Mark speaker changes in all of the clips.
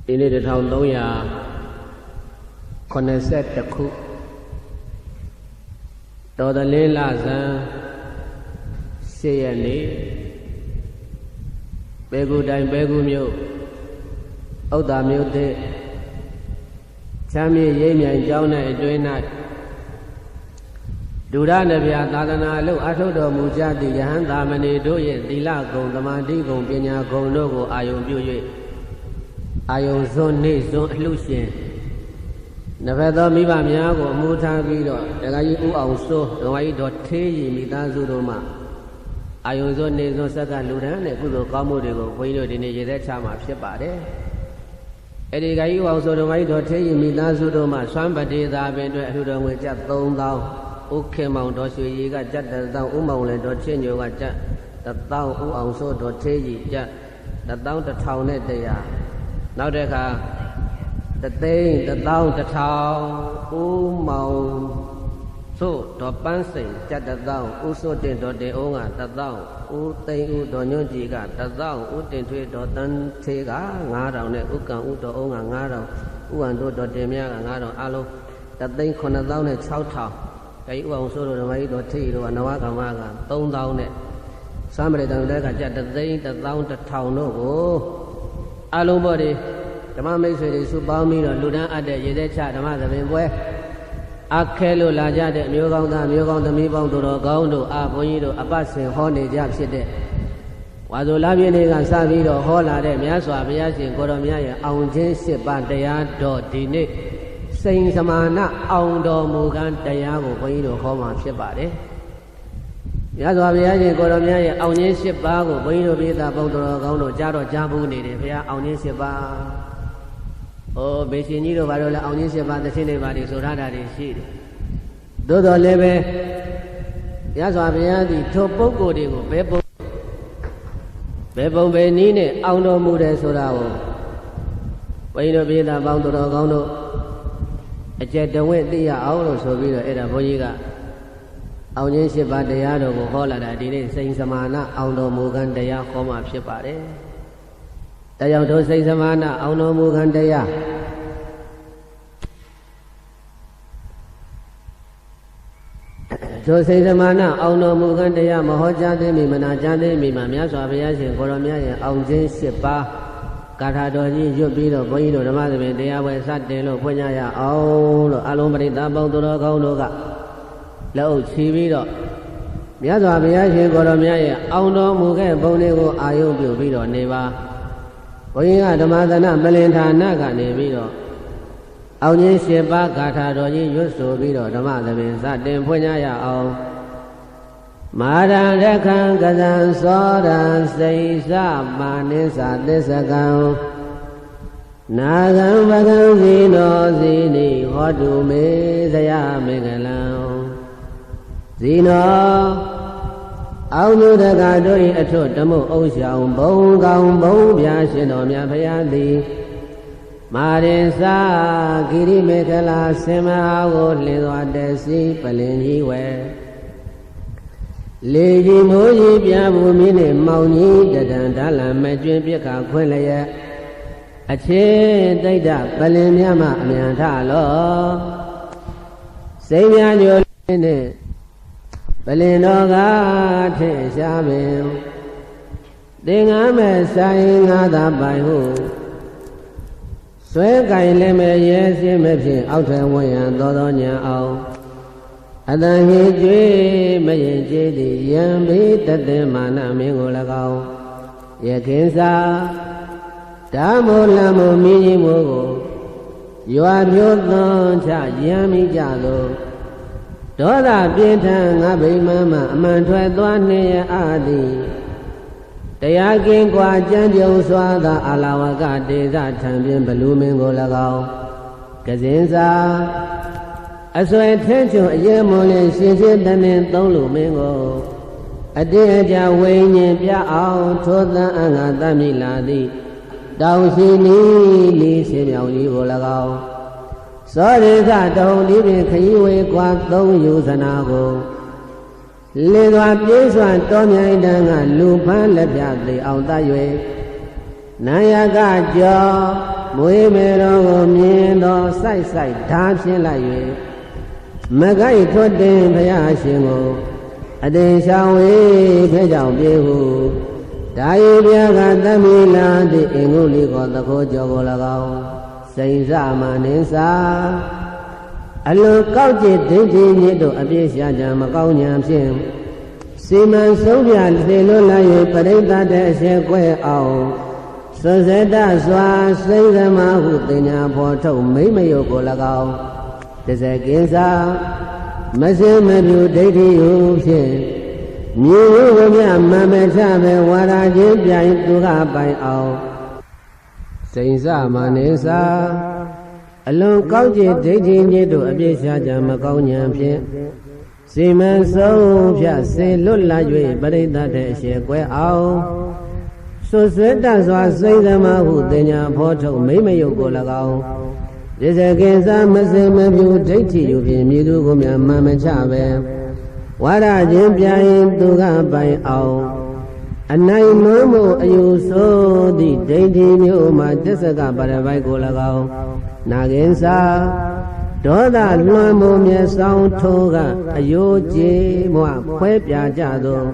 Speaker 1: ဒီနေ့1380ခုတော်တလင်းလဆန်း8ရက်နေ့ပဲကူတိုင်းပဲကူမြို့ဥဒ္ဒါမြို့သစ်ချမ်းမြေရိပ်မြိုင်ကျောင်း၌အတွင်း၌ဒုရနဗျာသာသနာအလုပ်အထုတ်တော်မူကြသည့်ယဟန်သာမဏေတို့၏သီလဂုဏ်သမာဓိဂုဏ်ပညာဂုဏ်တို့ကိုအာယုံပြု၍အာယုံစွန်းနေစွန်းအလှရှင်နဗသောမိဘများကိုအမှုထားပြီးတော့ဒကာကြီးဦးအောင်စိုးဒကာကြီးတော်ထေးရီမိသားစုတို့မှအာယုံစွန်းနေစွန်းဆက်ကလူဒန်းနဲ့ကုသိုလ်ကောင်းမှုတွေကိုဘုန်းကြီးတို့ဒီနေ့ရည်သက်ချမှာဖြစ်ပါတယ်အဲ့ဒီဒကာကြီးဦးအောင်စိုးဒကာကြီးတော်ထေးရီမိသားစုတို့မှဆွမ်းပတိသာပင်အတွက်အလှူတော်ငွေကျပ်3000ဥခေမောင်တော်ရွှေရီကကျပ်1000ဥမောင်လည်းတော်ချင်းညိုကကျပ်1000ဥအောင်စိုးတော်ထေးရီကျပ်11100နောက်တစ်ခါ1,100,000ဦးမောင်စိုးတော်ပန်းစိန်ကျပ်1000ဦးစိုးတင်တော်တင်အောင်က1000ဦးသိန်းဦးတော်ညွန့်ကြီးက1000ဦးတင်ထွေးတော်တန်းသေးက9000နဲ့ဦးကံဦးတော်အောင်က9000ဦးဟန်တို့တော်တင်မြက9000အလုံး1,900,000နဲ့6,000အဲဒီဦးအောင်စိုးတော်ဓမ္မကြီးတော်ထိပ်တော်နဝကမ္မက3,000နဲ့သံမရိတံတဲ့ကကျပ်1,100,000တို့ကိုအလုံးပေါ်ဒီဓမ္မမိတ်ဆွေတွေစုပေါင်းပြီးတော့လူတန်းအပ်တဲ့ရေသက်ချဓမ္မသဘင်ပွဲအခဲလို့လာကြတဲ့မျိုးကောင်းသားမျိုးကောင်းသမီးပေါင်းတို့တော်ကောင်းတို့ဘုန်းကြီးတို့အပတ်စဉ်ဟောနေကြဖြစ်တဲ့ဝါဆိုလပြည့်နေ့ကစပြီးတော့ဟောလာတဲ့မြတ်စွာဘုရားရှင်ကိုတော်မြတ်ရဲ့အောင်ခြင်း7ပါးတရားတော်ဒီနေ့စိန်စမာဏအောင်တော်မူကံတရားကိုဘုန်းကြီးတို့ဟောမှာဖြစ်ပါတယ်မြတ်စွာဘုရားရှင်ကိုတော်မြတ်ရဲ့အောင်ခြင်း7ပါးကိုဘုန်းကြီးတို့ပြည်သားပေါင်းတော်ကောင်းတို့ကြားတော့ကြားဘူးနေတယ်ဘုရားအောင်ခြင်း7ပါးဘေရှင်ကြီးတို့ဘာလို့လဲအောင်ကြီး7ပါးသခြင်းတွေပါတွေဆိုထားတာတွေရှိတယ်။သို့တော်လည်းပဲရသော်ဘုရားသည်ထိုပုဂ္ဂိုလ်တွေကိုဘယ်ပုံပဲနည်းနဲ့အောင်တော်မူတယ်ဆိုတာကိုဘုန်းကြီးတို့ပြည်သားပေါင်းတော်ကောင်းတို့အကျက်တဝင့်သိရအောင်လို့ဆိုပြီးတော့အဲ့ဒါဘုန်းကြီးကအောင်ကြီး7ပါးတရားတော်ကိုဟောလာတာဒီနေ့စိန်စမာဏအောင်တော်မူကံတရားဟောမှာဖြစ်ပါတယ်။တရားတို့စိတ်စမာဏအောင်တော်မူခံတရားတို့စိတ်စမာဏအောင်တော်မူခံတရားမဟောကြားသေးမီမနာကြားသေးမီမှာမြတ်စွာဘုရားရှင်ကိုရောမြတ်ရဲ့အောင်ခြင်း7ပါးကာထာတော်ကြီးရွတ်ပြီးတော့ဘုန်းကြီးတို့ဓမ္မသဘင်တရားပွဲစတင်လို့ဖွင့်ကြရအောင်လို့အလုံးပရိသတ်ပေါင်းသူတော်ကောင်းတို့ကလက်အုပ်ချီပြီးတော့မြတ်စွာဘုရားရှင်ကိုရောမြတ်ရဲ့အောင်တော်မူခဲ့ဘုန်းလေးကိုအာယုံပြုပြီးတော့နေပါဘုန်းကြီးကဓမ္မသနမလင်ဌာနကနေပြီးတော့အောင်ကြီး7ပါးဂါထာတော်ကြီးရွတ်ဆိုပြီးတော့ဓမ္မသဘင်စတင်ဖွင့်ကြရအောင်မာရံရခံကဇံသောရံစိစမာနိသသစ္စကံနာဂံဗကံဇီနောဇီနိဟောတုမေဇယမေကလံဇီနောအောင်သူတကားတို့၏အထွတ်တမှုအုပ်ဆောင်ဘုံကောင်းဘုံပြာရှင်တော်မြတ်ဖရာသည်မာရင်စာဂိရိမေခလာဆင်မဟာကိုလှင်သွားတဲ့စီပလင်ကြီးဝဲလေကြီးမိုးကြီးပြဘူးမင်းနဲ့မောင်ကြီးတဒံဓာလံမကျွင်းပြက်ခါခွင့်လျက်အခြေတိတ်တပလင်မြတ်မှအမြန်ထလောစိတ်များညိုနဲ့ပလင်တော်ကထင်ရှားပင်သင်္ကန်းမဲ့ဆိုင်ငါသာပိုင်ဟုဆွဲကင်လည်းမဲ့ရဲစင်းမဲ့ဖြင့်အောက်ထဝင်ရန်သောညာအောင်အတန်ဟိကျွေးမရင်ကျေးသည်ယံဘိတသိမာနမင်းကို၎င်းယခင်စာဓမ္မောလံမောမိကြီးမို့ကိုရွာမျိုးသွန်ချရမ်းမိကြသောဒေါသပြင်းထန်ငါဗိမာန်မှအမှန်ထွက်သွားနှင့်ရအသည်တရားကင်းကွာကြံ့ကြုံစွာသာအလာဝကတေဇထံပြင်ဘလူမင်းကို၎င်းကစင်စာအစွဲထဲချုံအရေမွန်လင်းရှင်ရှင်တမင်သုံးလူမင်းကိုအတေအကြဝိညာဉ်ပြအောင်ထိုသံအငါတမိလာသည်တောင်ရှိနီလီစေမြောင်ကြီးကို၎င်းသောရိသတုံဒီပင်ခရီးဝေကွာ3ယူဇနာကိုလင်းစွာပြေးစွာတော်မြိုင်တန်းကလူဖန်းလက်ပြသိအောင်တတ်၍နာယကကြော မွေးမေတော်ကိုမြင်တော်စိုက်စိုက်ဓာဖြင်းလိုက်၍မကိုက်ထွတ်တင်ဘုရားရှင်ကိုအတင်ရှောင်းဝေးဖဲကြောင့်ပြေဟုဒါယေဘုရားကသမိလာသည့်အင်္ဂုလိကောသခိုးကြောကို၎င်းစိန်စမနင်းစာအလွန်ကောက်ကျစ်ဒိဋ္ဌိညစ်တို့အပြည့်ရှာကြမကောင်းညာဖြင့်စီမံဆုံးပြလေလွတ်လာ၍ပရိသတ်တဲ့အရှက်ကွဲအောင်စွဇေတစွာစိတ်သမဟုတင်ညာဖော်ထုတ်မိမယုတ်ကို၎င်းတစကင်းစာမစင်မပြူဒိဋ္ဌိဟုဖြင့်မြည်ဝဝမြမမချပဲဝါရာချင်းပြိုင်သူကပိုင်အောင်စိန်စမနေစာအလွန်ကောက်ကျစ်ဒိဋ္ဌိညစ်တို့အပြည့်ရှာကြမကောင်းညာဖြင့်စီမံဆုံးဖြတ်စေလွတ်လာ၍ပရိသတ်တဲ့အရှက်ကွဲအောင်စွဆွဲတစွာစိတ်သမဟုတင်ညာဖော်ထုတ်မိမယုတ်ကို၎င်းဒီစကင်စာမစင်မပြူဒိဋ္ဌိယူဖြင့်မြည်သူကိုမြမမချပဲဝါရချင်းပြိုင်သူကပိုင်အောင်အနိုင်မွန်းမှုအယူဆိုသည့်ဒိဋ္ဌိမျိုးမှာတစ္ဆကပရပိုက်ကို၎င်းနာကင်စာဒေါသလွှမ်းမှုမျက်စောင်းထိုးကအယိုးကြေမွခွဲပြကြသော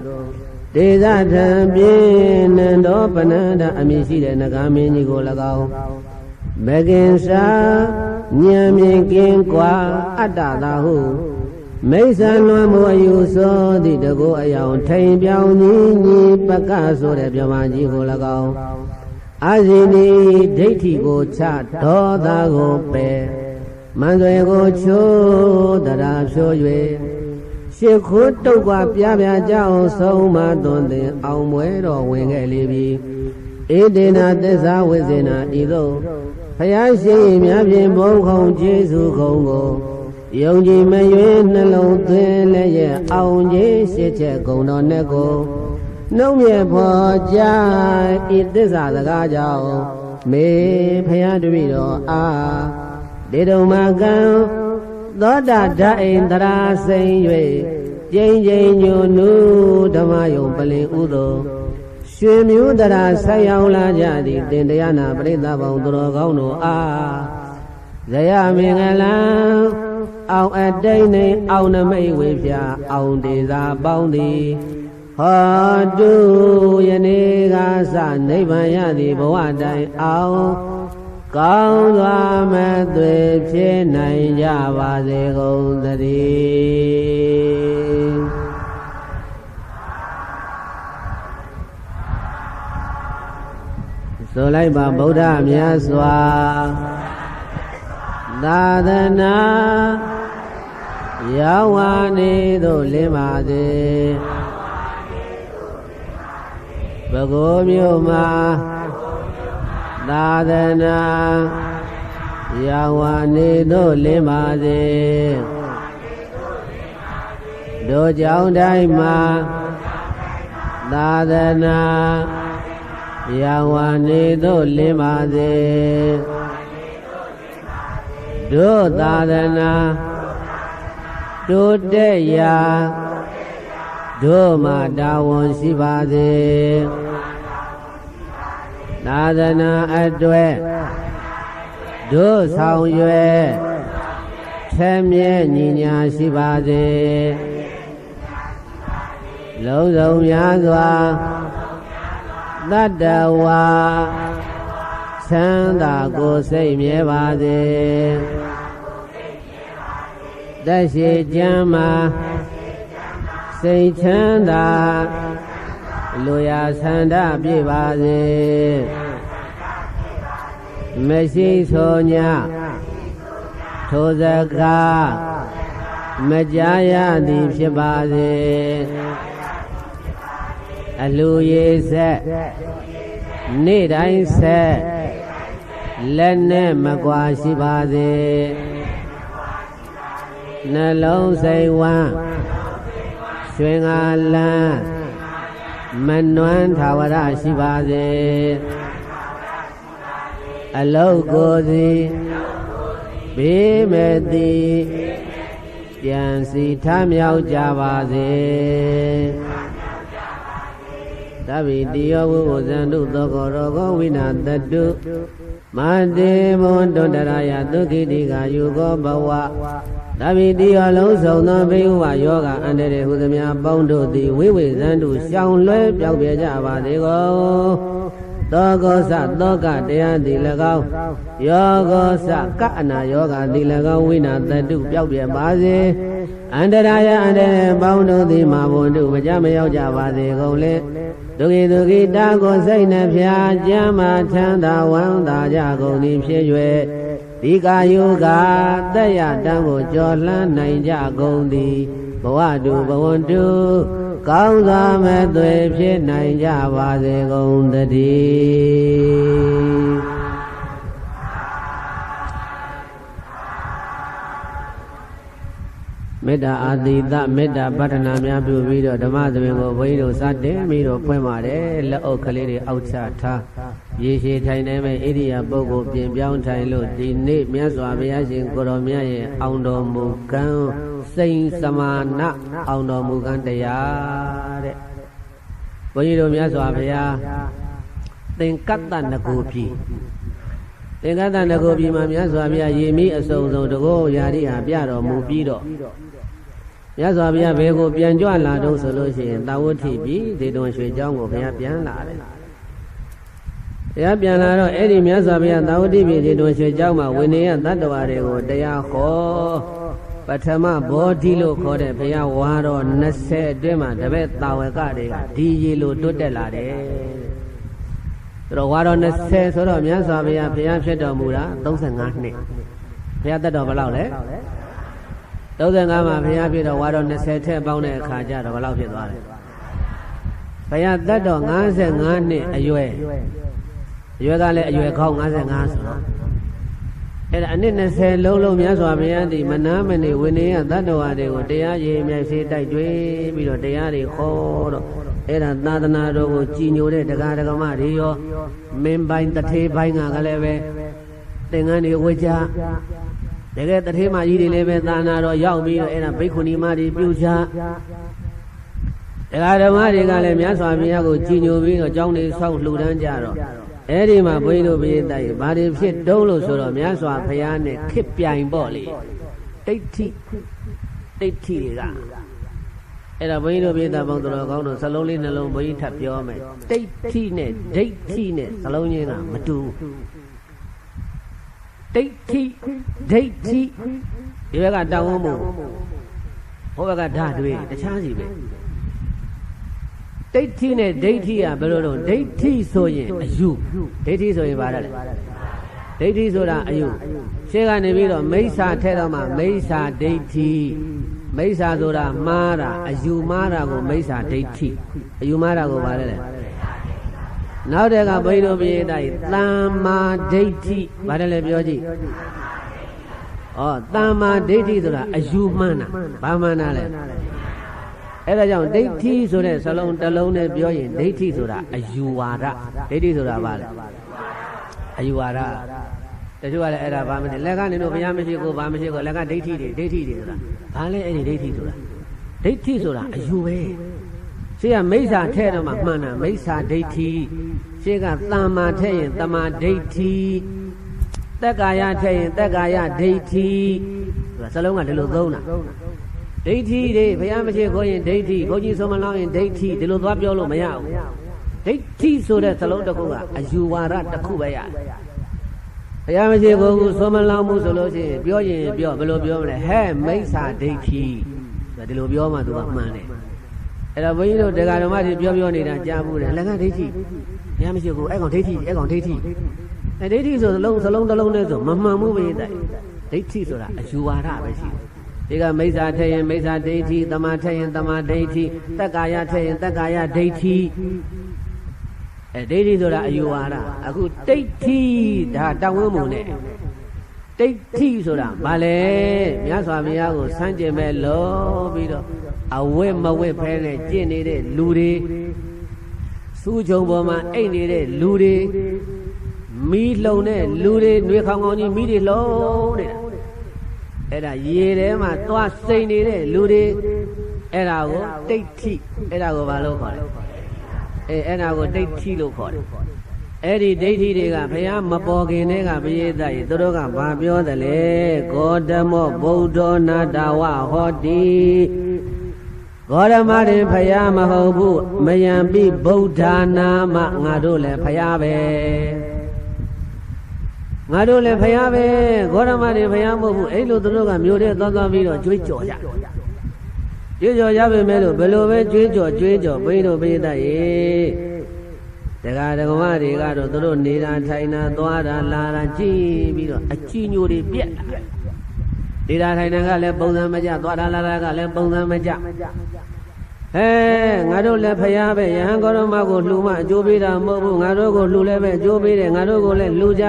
Speaker 1: ဒေသထံပြင်းနံတော်ပနန္ဒအမိရှိတဲ့နဂါမင်းကြီးကို၎င်းမကင်စာဉာဏ်မြင်ကင်းကွာအတ္တသာဟုမိစ္ဆာလွန်မှုအယူဆိုသည့်တကောအယောင်ထိန်ပြောင်းညီပကဆိုတဲ့မြမကြီးကို၎င်းအာဇိနီဒိဋ္ဌိကိုချဒေါသကိုပယ်မန္တရေကိုချိုးတရားဖြိုး၍ရှစ်ခိုးတုတ်ကပြပြကြအောင်ဆုံးမသွန်သင်အောင်မွဲတော်ဝင်ခဲ့လေပြီဧတေနာသစ္စာဝိဇေနာဤသို့ဘုရားရှင်များဖြင့်ဘုံခုံကျေးဇူးခုံကိုယုံကြည်မရွေးနှလုံးသွင်းလည်းရဲ့အောင်ကြီးရှစ်ချက်ဂုံတော်နဲ့ကိုနှုတ်မြဲဖော်ကြဤသစ္စာစကားကြောင့်မေဘုရားတပည့်တော်အားဒေတုံမကံသောတာဓာအိန္ဒရာစိန်၍ကျိန်ကျိန်ညွနုဓမ္မယုံပလင်ဥသောရွှေမျိုးတရာဆက်ရောက်လာကြသည့်တင်တရားနာပရိသတ်ပေါင်းသူတော်ကောင်းတို့အားဇယမင်္ဂလံအောင်အတိတ်နေအောင်နမိတ်ဝေဖြာအောင်ဒေသာပေါင်းသည်ဟောတုယနေ့ကစနိဗ္ဗာန်ရသည်ဘဝတိုင်အောင်ကောင်းစွာမသွေဖြစ်နိုင်ကြပါစေကုန်သတည်းဆိုလိုက်ပါဗုဒ္ဓမြတ်စွာသာသနာရောက်ဝါနေသို့လင်းပါစေဘဂိုးမြို့မှာသာသနာရောက်ဝါနေသို့လင်းပါစေတို့ကြောင့်တိုင်းမှာသာသနာရောက်ဝါနေသို့လင်းပါစေတို့သာသနာတိုးတက်ရာတို့မှာတာဝန်ရှိပါစေသာသနာအတွက်တို့ဆောင်ရွယ်ထဲမြဲညီညာရှိပါစေလုံးစုံများစွာတတ္တဝါချမ်းသာကိုယ်စိတ်မြဲပါစေသက်ရှိကျမ်းမှာစိတ်ချမ်းသာလူရာဆန္ဒပြည့်ပါစေမရှိဆိုညထိုစကားမကြားရသည်ဖြစ်ပါစေအလူရေဆက်နေ့တိုင်းဆက်လက်နဲ့မကွာရှိပါစေနှလုံးစိတ်ဝမ်းရွှင်ငါလန်းမနွမ်းထာဝရရှိပါစေအလုတ်ကိုစီဘေးမဲ့သည်ပြန်စီထမြောက်ကြပါစေ သဗ္ဗိတိယောဝုဇန္တုသောကောရောဂောဝိနာတတုမတေဘုံတုတ္တရာယသုခိတိကာယုကောဘဝသဗ္ဗိတိယောလုံးစုံသောဘိဝယောဂအန္တရေဟုသမျှပေါင်းတို့သည်ဝိဝေဇန္တုရှောင်လွဲပြောက်ပြကြပါစေကုန်သောကောသသောကတရားသည်၎င်းယောဂောသကအနာယောဂသည်၎င်းဝိနာတတုပြောက်ပြပါစေအန္တရာယအန္တရေပေါင်းတို့သည်မာဘုံတို့မကြမရောက်ကြပါစေကုန်လေဒုက္ခိဒုက္ခိတာကိုစိတ်နှဖျားကြမ်းမှချမ်းသာဝမ်းသာကြကုန်သည်ဖြစ်၍ဒီကာယုကတက်ရတံကိုကြော်လှမ်းနိုင်ကြကုန်သည်ဘဝတုဘဝန္တုကောင်းစွာမဲ့သွေဖြစ်နိုင်ကြပါစေကုန်သတည်းမေတ္တာအာတိတမေတ္တာပဋ္ဌနာများပြုပြီးတော့ဓမ္မသဘင်ကိုဘုန်းကြီးတို့စတင်ပြီးတော့ဖွင့်ပါတယ်လက်အုပ်ကလေးတွေအောက်ချထားရေရှည်ထိုင်နေမဲ့ဣရိယာပုဂ္ဂိုလ်ပြင်ပြောင်းထိုင်လို့ဒီနေ့မြတ်စွာဘုရားရှင်ကိုရောမြတ်ရဲ့အောင်တော်မူကံစိန်စမာနအောင်တော်မူကံတရားတဲ့ဘုန်းကြီးတို့မြတ်စွာဘုရားသင်္ကတ္တနဂုပြီသင်္ကတ္တနဂုပြီမှာမြတ်စွာဘုရားရေမိအစုံစုံတကောယာရိဟာပြတော်မူပြီးတော့မြတ်စွာဘုရားဘယ်ကိုပြန်ကြွလာတော့ဆိုလို့ရှိရင်တာဝတိပြည်ဒေတွန်ရွှေเจ้าကိုဘုရားပြန်လာတယ်ဘုရားပြန်လာတော့အဲ့ဒီမြတ်စွာဘုရားတာဝတိပြည်ဒေတွန်ရွှေเจ้าမှာဝိနည်းတတ္တဝါတွေကိုတရားဟောပထမဘောဓိလို့ခေါ်တဲ့ဘုရားဝါတော်20အတွင်းမှာတပည့်တာဝကတွေကဒီရေလိုတွတ်တက်လာတယ်ဆိုတော့ဝါတော်20ဆိုတော့မြတ်စွာဘုရားဖြစ်တော်မူတာ35နှစ်ဘုရားတက်တော်ဘယ်လောက်လဲ35မှာဘုရားဖြစ်တော့ဝါတော်20ထက်ပေါင်းတဲ့အခါကျတော့ဘယ်လောက်ဖြစ်သွားလဲဘုရားတက်တော်55နှစ်အရွယ်ကလည်းအရွယ်ကောင်း55ဆိုတော့အဲ့ဒါအနည်း20လုံးမြတ်စွာဘုရားဒီမနာမနေဝိနည်းသတ္တဝါတွေကိုတရားရည်မြိုက်စေတိုက်တွေးပြီးတော့တရားတွေခေါ်တော့အဲ့ဒါသာသနာတော်ကိုကြည်ညိုတဲ့တရားဓမ္မတွေရောမင်းပိုင်းတထေးပိုင်းကလည်းပဲသင်္ကန်းတွေဝေချတကယ်တထေးမကြီးတွေလည်းပဲသာနာတော်ရောက်ပြီးတော့အဲ့ဒါဘိက္ခုနီမတွေပြုချတရားဓမ္မတွေကလည်းမြတ်စွာဘုရားကိုကြည်ညိုပြီးတော့ကျောင်းတွေဆောက်လှူဒန်းကြတော့အဲ့ဒီမှာဘုန်းကြီးတို့ဘုရားတိုက်ဘာတွေဖြစ်တုံးလို့ဆိုတော့မြတ်စွာဘုရားနဲ့ခစ်ပြိုင်ပေါ့လေဒိဋ္ဌိတွေကအဲ့ဒါဘုန်းကြီးတို့ဘုရားပေါင်းတော်ကောင်းတော့စလုံးလေးနှလုံးဘုန်းကြီးထပ်ပြောမယ်ဒိဋ္ဌိနဲ့ဒိဋ္ဌိနဲ့စလုံးချင်းကမတူဒိဋ္ဌိဒီဘက်ကတောင်းဝမှုဟိုဘက်ကဓာတွေတခြားစီပဲဒိဋ္ဌိနဲ့ဒိဋ္ဌိကဘယ်လိုတော့ဒိဋ္ဌိဆိုရင်အယူဒိဋ္ဌိဆိုရင်ဘာလဲဒိဋ္ဌိဆိုတာအယူရှေ့ကနေပြီးတော့မိစ္ဆာထဲတော့မှမိစ္ဆာဒိဋ္ဌိမိစ္ဆာဆိုတာမှားတာအယူမှားတာကိုမိစ္ဆာဒိဋ္ဌိအယူမှားတာကိုဘာလဲနောက်တဲ့ကဘိဓိုပိယတိုင်းသမ္မာဒိဋ္ဌိဘာလဲပြောကြည့်သမ္မာဒိဋ္ဌိဆိုတာအယူမှန်းတာဘာမှန်းတာလဲအဲ့ဒါကြောင့်ဒိဋ္ဌိဆိုတဲ့စလုံးတစ်လုံးနဲ့ပြောရင်ဒိဋ္ဌိဆိုတာအယူဝါဒဒိဋ္ဌိဆိုတာဘာလဲအယူဝါဒတချို့ကလည်းအဲ့ဒါဘာမသိလက်ကနေတော့ဘုရားမရှိကိုဘာမရှိကိုလက်ကဒိဋ္ဌိတွေဆိုတာဘာလဲအဲ့ဒီဒိဋ္ဌိဆိုတာအယူပဲရှေ့ကမိစ္ဆာထဲတော့မှမှန်တာမိစ္ဆာဒိဋ္ဌိရှေ့ကသမ္မာထဲရင်သမ္မာဒိဋ္ဌိသက်ကာယထဲရင်သက်ကာယဒိဋ္ဌိဆိုတာစလုံးကဒီလိုသုံးတာဒိဋ္ဌိတွေဘုရားမရှိခိုးရင်ဒိဋ္ဌိဘုန်းကြီးဆုံးမလောင်းရင်ဒိဋ္ဌိဒီလိုသွားပြောလို့မရဘူးဒိဋ္ဌိဆိုတဲ့စလုံးတစ်ခုကအယူဝါဒတစ်ခုပဲရတယ်ဘုရားမရှိခိုးဘူးဆုံးမလောင်းမှုဆိုလို့ရှိရင်ပြောရင်ပြောဘယ်လိုပြောမလဲဟဲ့မိစ္ဆာဒိဋ္ဌိဆိုတာဒီလိုပြောမှသူကမှန်တယ်အဲ့တော့ဘုန်းကြီးတို့တရားဓမ္မတွေပြောနေတာကြားဘူးတယ်လက်ကဒိဋ္ဌိဘုရားမရှိခိုးအဲ့ကောင်ဒိဋ္ဌိအဲ့ဒိဋ္ဌိဆိုစလုံးတစ်လုံးနဲ့ဆိုမမှန်ဘူးဘုရားတိုက်ဒိဋ္ဌိဆိုတာအယူဝါဒပဲရှိတယ်ဒီကမိစ္ဆာထဲရင်မိစ္ဆာဒိဋ္ဌိတမထဲရင်တမဒိဋ္ဌိသက်ကာယထဲရင်သက်ကာယဒိဋ္ဌိဒိဋ္ဌိဆိုတာအယူဝါဒအခုဒိဋ္ဌိဒါတောင်းဝန်းမှုနဲ့ဒိဋ္ဌိဆိုတာဘာလဲမြတ်စွာဘုရားကိုစမ်းကြင်မဲ့လို့ပြီးတော့အဝိမဝိဖဲနဲ့ကျင့်နေတဲ့လူတွေစူးချုံပေါ်မှာအိတ်နေတဲ့လူတွေမီးလှုံတဲ့လူတွေနှွေခေါင်ခေါင်ကြီးမီးတွေလှုံနေတာအဲ့ဒါရေထဲမှာသွားစိန်နေတဲ့လူတွေအဲ့ဒါကိုဒိဋ္ဌိအဲ့ဒါကိုဘာလို့ခေါ်လဲ အဲ့ဒါကိုဒိဋ္ဌိလို့ခေါ်တယ်အဲ့ဒီဒိဋ္ဌိတွေကဘုရားမပေါ်ခင်တည်းကပရိသတ်ကြီးသူတို့ကဘာပြောသလဲဂေါတမောဗုဒ္ဓောနာတဝဟောတိဂေါတမရင်ဘုရားမဟုတ်ဘူးမယံပိဗုဒ္ဓနာမငါတို့လည်းဘုရားပဲငါတို့လည်းဘုရားပဲဂေါတမရင်ဘုရားမဟုတ်ဘူးအဲ့လိုသူတို့ကမျိုးတဲ့သွားပြီးတော့ကြွေးကြော်ကြကြွေးကြော်ရပါမယ်လို့ဘယ်လိုပဲကြွေးကြော်ဘိန်းတို့ပရိသတ်ကြီးတရားဓမ္မတွေကတော့သူတို့နေတာထိုင်တာသွားတာလာတာကြည့်ပြီးတော့အကြည်ညိုတွေပြက်လာနေတာထိုင်တာကလည်းပုံစံမကျသွားတာလာတာကလည်းပုံစံမကျငါတို့လည်းဖျားပဲယဟန်ဂေါရမကိုလှူမအကျိုးပေးတာမဟုတ်ဘူးငါတို့ကိုလှူလည်းပဲအကျိုးပေးတယ်ငါတို့ကိုလည်းလှူကြ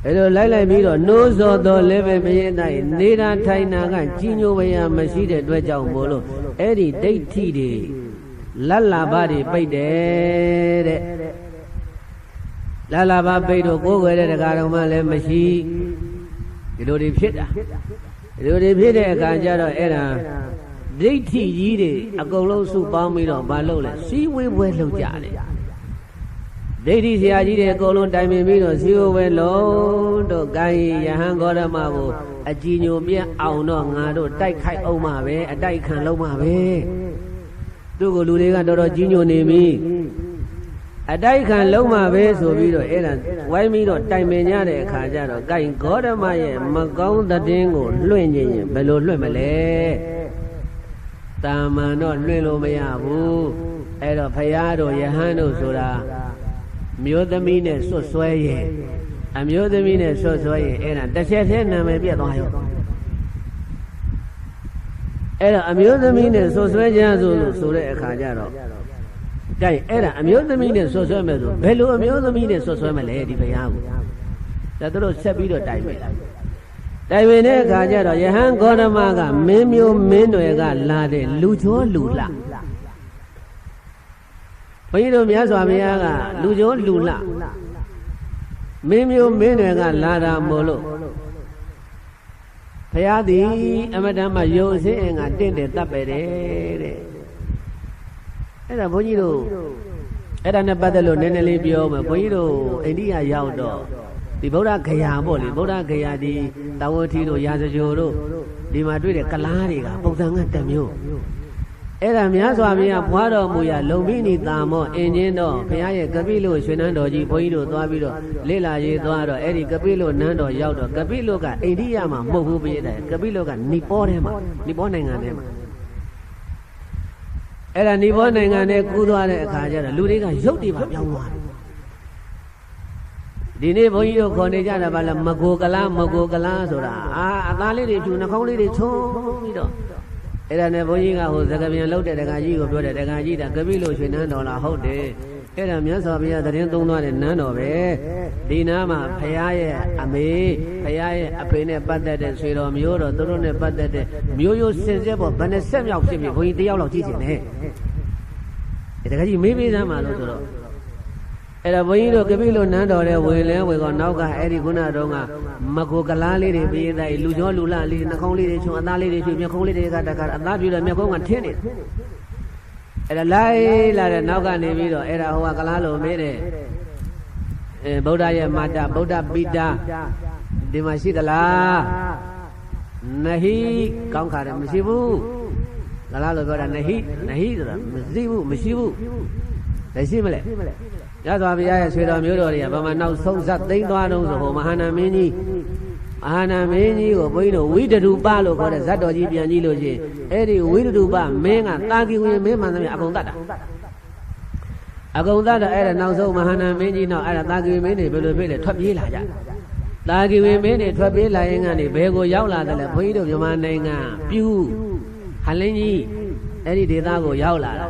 Speaker 1: အဲလိုလိုက်ပြီးတော့နိုးစော်တော်လည်းပဲမရင်တိုင်းနေတာထိုင်တာကကြည်ညိုဝရမရှိတဲ့အတွက်ကြောင့်မို့လို့အဲ့ဒီဒိဋ္ဌိတွေလလဘာတွေပိတ်တယ်တဲ့လလဘာပိတ်တော့ကိုယ်ွယ်တဲ့တရားတော်မှလည်းမရှိဒီလိုတွေဖြစ်တာဒီလိုတွေဖြစ်တဲ့အခါကျတော့အဲ့ဒါဒိဋ္ဌိကြီးတွေအကုန်လုံးစုပေါင်းပြီးတော့မလုပ်လဲစီဝေးပွဲလုပ်ကြတယ်ဒိဋ္ဌိဆရာကြီးတွေအကုန်လုံးတိုင်ပင်ပြီးတော့စီဝေးပွဲလုံးတို့ကိုင်းယဟန်ဂေါရမကိုအကြည်ညိုပြတ်အောင်တော့ငါတို့တိုက်ခိုက်အောင်မှာပဲအတိုက်ခံလုံးမှာပဲသူ့ကိုလူတွေကတော်တော်ကြီးညိုနေပြီအတိုက်ခံလုံးမှာပဲဆိုပြီးတော့အဲ့ဒါဝိုင်းပြီးတော့တိုင်ပင်ကြတဲ့အခါကျတော့ကိုင်းဂေါရမရဲ့မကောင်းတဲ့ကိုလွှင့်ခြင်းရင်ဘယ်လိုလွှင့်မလဲတာမန်တော့လွှင့်လို့မရဘူးအဲ့တော့ဖရာတို့ယဟန်တို့ဆိုတာမျိုးသမီးနဲ့ဆွတ်ဆွဲရဲ့အမျိုးသမီးနဲ့ဆွတ်ဆွဲရဲ့အဲ့ဒါတစ်ချက်သေးနာမည်ပြတ်သွားရောအဲ့တော့အမျိုးသမီးနဲ့ဆွတ်ဆွဲကြဆိုတဲ့အခါကျတော့ကြိုက်အဲ့ဒါအမျိုးသမီးနဲ့ဆွတ်ဆွဲမယ်ဆိုဘယ်လိုအမျိုးသမီးနဲ့ဆွတ်ဆွဲမလဲဒီဘုရားကိုဒါတို့ဆက်ပြီးတော့တိုင်မယ်တိုင်ပင်တဲ့အခါကျတော့ယဟန်ဂေါရမကမင်းမျိုးမင်းတွေကလာတဲ့လူချောလူလှဘုန်းကြီးတို့မြတ်စွာဘုရားကလူချောလူလှမင်းမျိုးမင်းတွေကလာတာမို့လို့ဘုရားသည်အမတန်မှယုံစင်းအင်ကတင့်တယ်တတ်ပဲတဲ့အဲ့ဒါဘုန်းကြီးတို့အဲ့ဒါနဲ့ပတ်သက်လို့နည်းနည်းလေးပြောမယ်ဘုန်းကြီးတို့အိန္ဒိယရောက်တော့ဒီဗုဒ္ဓဂယာပေါ့လေဗုဒ္ဓဂယာဒီတာဝတိတို့ရာဇဂိုတို့ဒီမှာတွေ့တဲ့ကလားတွေကပုံစံကတစ်မျိုးအဲ့ဒါများစွာဘုရားဘွားတော်မူရာလုံပြီးနေတာမောအင်းချင်းတော့ဘုရားရဲ့ကပိလို့ရွှေနန်းတော်ကြီးဘုန်းကြီးတို့သွားပြီးတော့လေ့လာရေးသွားတော့အဲ့ဒီကပိလို့နန်းတော်ရောက်တော့ကပိလို့ကအိန္ဒိယမှာမဟုတ်ဘူးပြည့်တယ်ကပိလို့ကနီပေါထဲမှာနီပေါနိုင်ငံထဲမှာအဲ့ဒါနီပေါနိုင်ငံထဲကူးသွားတဲ့အခါကျတော့လူတွေကရုပ်တွေပါပြောင်းသွားတယ်ဒီနေ့ဘုန်းကြီးတို့ခေါ်နေကြတာဗလားမကိုကလားဆိုတာအသားလေးတွေဖြူနှာခေါင်းလေးတွေချုံပြီးတော့အဲ့ဒါနဲ့ဘုန်းကြီးကဟိုသကပြန်လှုပ်တဲ့တက္ကကြီးကိုပြောတယ်တက္ကကြီးကပိလို့ရွှေနန်းတော်လားဟုတ်တယ်အဲ့ဒါမြတ်စွာဘုရားသတင်းသုံးသွားတဲ့နန်းတော်ပဲဒီနားမှာဘုရားရဲ့အမေဘုရားရဲ့အဖေနဲ့ပတ်သက်တဲ့ဆွေတော်မျိုးတော်သူတို့နဲ့ပတ်သက်တဲ့မျိုးရိုးစင်စစ်ပေါ်ဘယ်နဲ့ဆက်မြောက်ဖြစ်ပြီဘုန်းကြီးတယောက်လောက်ကြည့်ချင်တယ်တက္ကကြီးမေးပေးစမ်းပါလို့ဆိုတော့အဲ့ဒါဘုန်းကြီးတို့ကပိလို့နန်းတော်တဲ့ဝင်လဲဝင်ကောနောက်ကအဲ့ဒီခုနတော့ကမကိုကလားလေးတွေပြေးတဲ့လူကျော်လူလှလေးနှာခေါင်းလေးတွေချုံအသားလေးတွေချွေမျက်ခုံးလေးတွေကတခါအသားပြူတဲ့မျက်ခုံးကထင်းနေတယ်အဲ့ဒါလိုက်လာတဲ့နောက်ကနေပြီးတော့အဲ့ဒါဟိုကကလားလို့မေးတယ်ဗုဒ္ဓရဲ့မာတာဗုဒ္ဓပိတာဒီမှာရှိသလားနဟိကောင်းခါတယ်မရှိဘူးကလားလို့ပြောတာနဟိဆိုတာမရှိဘူးမရှိမလဲရသော်ဘုရားရဲ့ဆွေတော်မျိုးတော်တွေကဘာမှနောက်ဆုံးဇတ်သိမ်းသွားတော့ဆိုဟိုမဟာနာမင်းကြီးကိုဘုန်းကြီးတို့ဝိတရူပလို့ခေါ်တဲ့ဇတ်တော်ကြီးပြန်ကြည့်လို့ရှိရင်အဲ့ဒီဝိတရူပမင်းကတာကိဝင်မင်းမှန်သမျှအကုန်တတ်တာအဲ့ဒါနောက်ဆုံးမဟာနာမင်းကြီးနောက်အဲ့ဒါတာကိဝင်မင်းတွေဘယ်လိုဖြစ်လဲထွက်ပြေးလာကြတာကိဝင်မင်းတွေထွက်ပြေးလာရင်ကနေဘယ်ကိုရောက်လာတယ်လဲဘုန်းကြီးတို့မြန်မာနိုင်ငံပြူဟလင်းကြီးအဲ့ဒီဒေသကိုရောက်လာတာ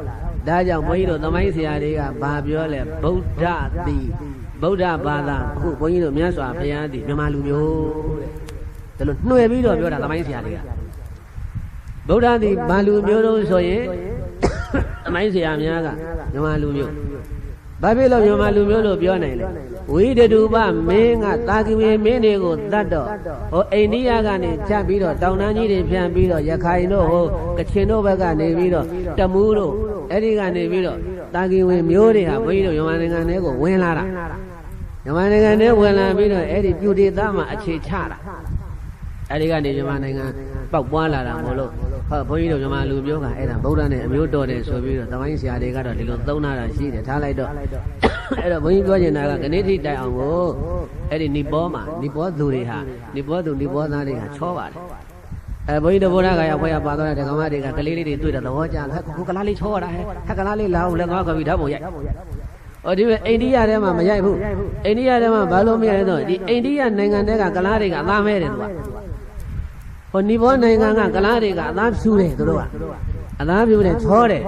Speaker 1: ဒါကြောင့်ဘုန်းကြီးတို့သမိုင်းဆရာတွေကဘာပြောလဲဗုဒ္ဓသည်ဗုဒ္ဓဘာသာအခုဘုန်းကြီးတို့မြတ်စွာဘုရားသည်မြန်မာလူမျိုးတဲ့ဒါလို့နှွယ်ပြီးတော့ပြောတာသမိုင်းဆရာတွေကဗုဒ္ဓသည်ဘာလူမျိုးတို့ဆိုရင်သမိုင်းဆရာများကမြန်မာလူမျိုး ဘာဖြစ်လို့မြန်မာလူမျိုးလို့ပြောနိုင်လဲဝိတတုပမင်းကတာကိဝေမင်းတွေကိုတတ်တော့ဟိုအိန္ဒိယကနေဖြတ်ပြီးတော့တောင်တန်းကြီးတွေဖြတ်ပြီးတော့ရခိုင်တို့ဟိုကချင်တို့ဘက်ကနေပြီးတော့တမူးတို့အဲ့ဒီကနေပြီးတော့တာကိဝေမျိုးတွေဟာဘုန်းကြီးတို့မြန်မာနိုင်ငံထဲကိုဝင်လာတာမြန်မာနိုင်ငံထဲဝင်လာပြီးတော့အဲ့ဒီပြူဒေသမှာအခြေချတာအဲ့ဒီကနေမြန်မာနိုင်ငံပေါက်ပွားလာတာမို့လို့ဟုတ်ဘုန်းကြီးတို့မြန်မာလူမျိုးကအဲ့ဒါဗုဒ္ဓနဲ့အမျိုးတော်တယ်ဆိုပြီးတော့သမိုင်းဆရာတွေကတော့ဒီလိုသုံးနာတာရှိတယ်ထားလိုက်တော့အဲ့တော့ဘုန်းကြီးပြောချင်တာကကနေ့ထိတိုင်အောင်ကိုအဲ့ဒီနိဘောမှာနိဘောသူတွေဟာနိဘောသူနိဘောသားတွေဟာချောပါတယ်ဘုန်းကြီးတို့ဗုဒ္ဓဂါယဖွဲ့ရပါသွားတဲ့ဓမ္မတွေကကလေးလေးတွေတွေ့တဲ့သဘောကျတယ်ခုကလားလေးချောရတာဟဲ့ကလားလေးလာအောင်လည်းငါခေါ်ပြီးဓာတ်ပုံရိုက်ဟောဒီအိန္ဒိယထဲမှာမရိုက်ဘူးအိန္ဒိယထဲမှာဘာလို့မရိုက်တော့ဒီအိန္ဒိယနိုင်ငံထဲကကလားတွေကအသားမဲတယ်သူကဟိုနိဘောနိုင်ငံကကလားတွေကအသားဖြူတယ်သူတို့ကအသားဖြူတယ်ချောတယ်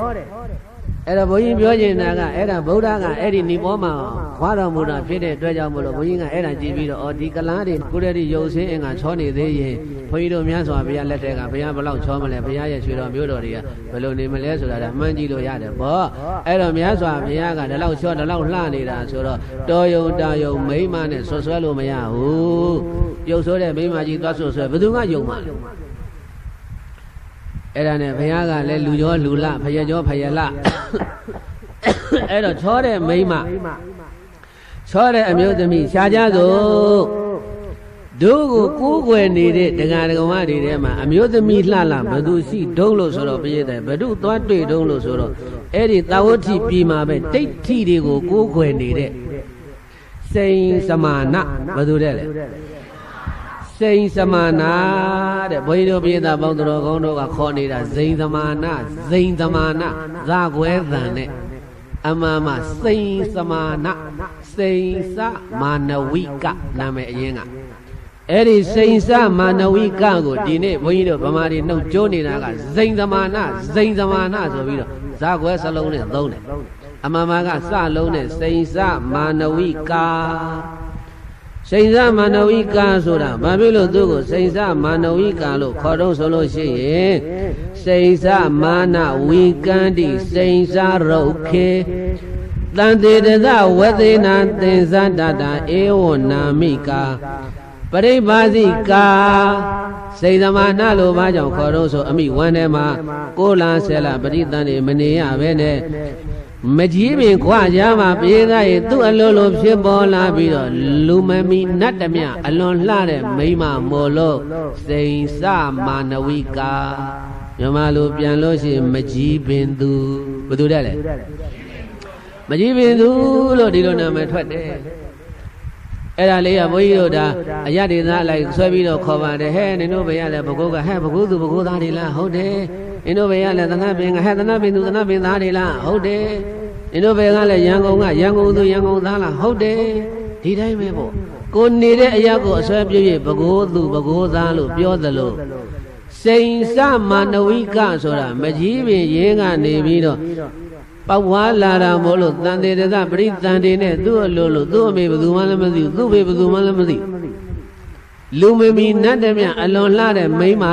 Speaker 1: အဲ့တော့ဘုန်းကြီးပြောချင်တာကအဲ့ဒါဗုဒ္ဓကအဲ့ဒီနိဘောမှာခွာတော်မူတာဖြစ်တဲ့အတွက်ကြောင့်မလို့ဘုန်းကြီးကအဲ့ဒါကြည့်ပြီးတော့အော်ဒီကလားတွေကိုရတိရုပ်ဆင်းအင်္ဂါချောနေသေးရင်ဘုန်းကြီးတို့များစွာဘုရားလက်ထက်ကဘုရားဘလောက်ချောမလဲဘုရားရဲ့ရွှေတော်မျိုးတော်တွေကဘယ်လိုနေမလဲဆိုတာဒါမှန်းကြည့်လို့ရတယ်ပေါ့အဲ့တော့များစွာဘုရားကဒီလောက်ချောဒီလောက်လှနေတာဆိုတော့တော်ယုံတာယုံမိမနဲ့ဆွဆွဲလို့မရဘူးရုပ်ဆိုးတဲ့မိမကြီးသွားဆွဆွဲဘယ်သူကယုံမှာအဲ့ဒါနဲ့ဘုရားကလည်းလူကျော်လူလဖယကျော်ဖယလအဲ့တော့ချောတဲ့မိမချောတဲ့အမျိုးသမီးရှားကြစို့တို့ကိုကိုးကွယ်နေတဲ့ဒကာဒကမတွေထဲမှာအမျိုးသမီးလှလှဘသူရှိတုံးလို့ဆိုတော့ပြည့်တယ်ဘသူသွားတွေ့တုံးလို့ဆိုတော့အဲ့ဒီသာဝတိပြည်မှာပဲတိဋ္ဌိတွေကိုကိုးကွယ်နေတဲ့စိန်စမာနဘသူတဲ့လေစိန်စမာနာတဲ့ဘုန်းကြီးတို့ပြည်သားပေါင်းတော်ကောင်းတို့ကခေါ်နေတာဇိန်စမာနာဇိန်စမာနာဇာကွဲသံနဲ့အမှန်မှစိန်စမာနာစိန်စမာနဝိကနာမည်အရင်ကအဲ့ဒီစိန်စမာနဝိကကိုဒီနေ့ဘုန်းကြီးတို့ဗမာတွေနှုတ်ကြိုးနေတာကဇိန်စမာနာဇိန်စမာနာဆိုပြီးတော့ဇာကွဲစလုံးနဲ့သုံးတယ်အမှန်မှကစလုံးနဲ့စိန်စမာနဝိကစိန်စမာနဝိကဆိုတာဘာဖြစ်လို့သူ့ကိုစိန်စမာနဝိကလို့ခေါ်တော့ဆိုလို့ရှိရင်စိန်စမာနဝိကံတိစိန်စရုတ်ခေတန်တေတသဝသေနာသင်္ဇတတာဧဝနာမိကာပရိပါစီကာစိန်စမာနလို့ဘာကြောင့်ခေါ်တော့ဆိုအမိဝမ်းထဲမှာကိုလာဆဲလာပရိသန်နေမနေရပဲနဲ့မကြီးပင်ခွာကြမှာပြေးသားရဲ့သူ့အလိုလိုဖြစ်ပေါ်လာပြီးတော့လူမမီနတ်တမြအလွန်လှတဲ့မိမမို့လို့စိန်စမာနဝိကာမြန်မာလူပြန်လို့ရှိရင်မကြီးပင်သူဘယ်သူတဲ့လဲမကြီးပင်သူလို့ဒီလိုနာမည်ထွက်တယ်အဲ့ဒါလေးကဘုန်းကြီးတို့ဒါအရဒေသလိုက်ဆွဲပြီးတော့ခေါ်ပါတယ်ဟဲ့နင်တို့ဘယ်ရလဲဘကုတ်ကဟဲ့ဘကုတ်သူဘကုတ်သားတွေလားဟုတ်တယ်နင်တို့ဘယ်ရလဲသနပင်ကဟဲ့သနပင်သူသနပင်သားတွေလားဟုတ်တယ်နင်တို့ဘယ်ကလဲရန်ကုန်ကရန်ကုန်သူရန်ကုန်သားလားဟုတ်တယ်ဒီတိုင်းပဲပေါ့ကိုနေတဲ့အရာကိုအစွဲပြည့်ဘကုတ်သူဘကုတ်သားလို့ပြောသလိုစိန်စမာနဝိကဆိုတာမကြီးပင်ရင်းကနေပြီးတော့ပေါဝါလာတာမို့လို့တန်တေတသပရိသန်တေနဲ့သူ့အလိုလိုသူ့အမေဘယ်သူမှလည်းမသိဘူးသူ့ဖေဘယ်သူမှလည်းမသိလူမမီနတ်တမြအလွန်လှတဲ့မိန်းမ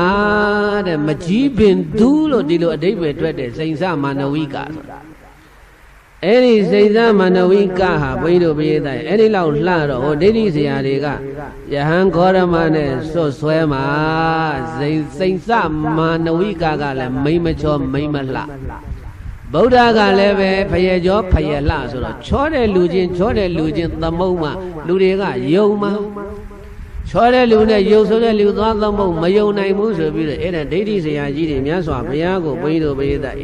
Speaker 1: တဲ့မကြီးပင်သူလို့ဒီလိုအဓိပ္ပာယ်တွက်တဲ့စိန်စမာနဝိကဆိုတာအဲ့ဒီစိန်စမာနဝိကဟာဘုန်းကြီးတို့ပြေးတိုင်းအဲ့ဒီလောက်လှတော့ဟိုဒိဋ္ဌိဆရာတွေကယဟန်ခောရမနဲ့ဆွတ်ဆွဲမှာစိန်စမာနဝိကကလည်းမိမချောမိမလှဗုဒ္ဓကလည်းပဲဖယကျော်ဖယလဆိုတော့ချောတဲ့လူချင်းသမုံမှလူတွေကယုံမှချောတဲ့လူနဲ့ယုံဆိုတဲ့လူသွားသမုံမယုံနိုင်ဘူးဆိုပြီးတော့အဲ့ဒါဒိဋ္ဌိဆရာကြီးတွေများစွာဘုရားကိုဘုန်းကြီးတို့ပရိသတ်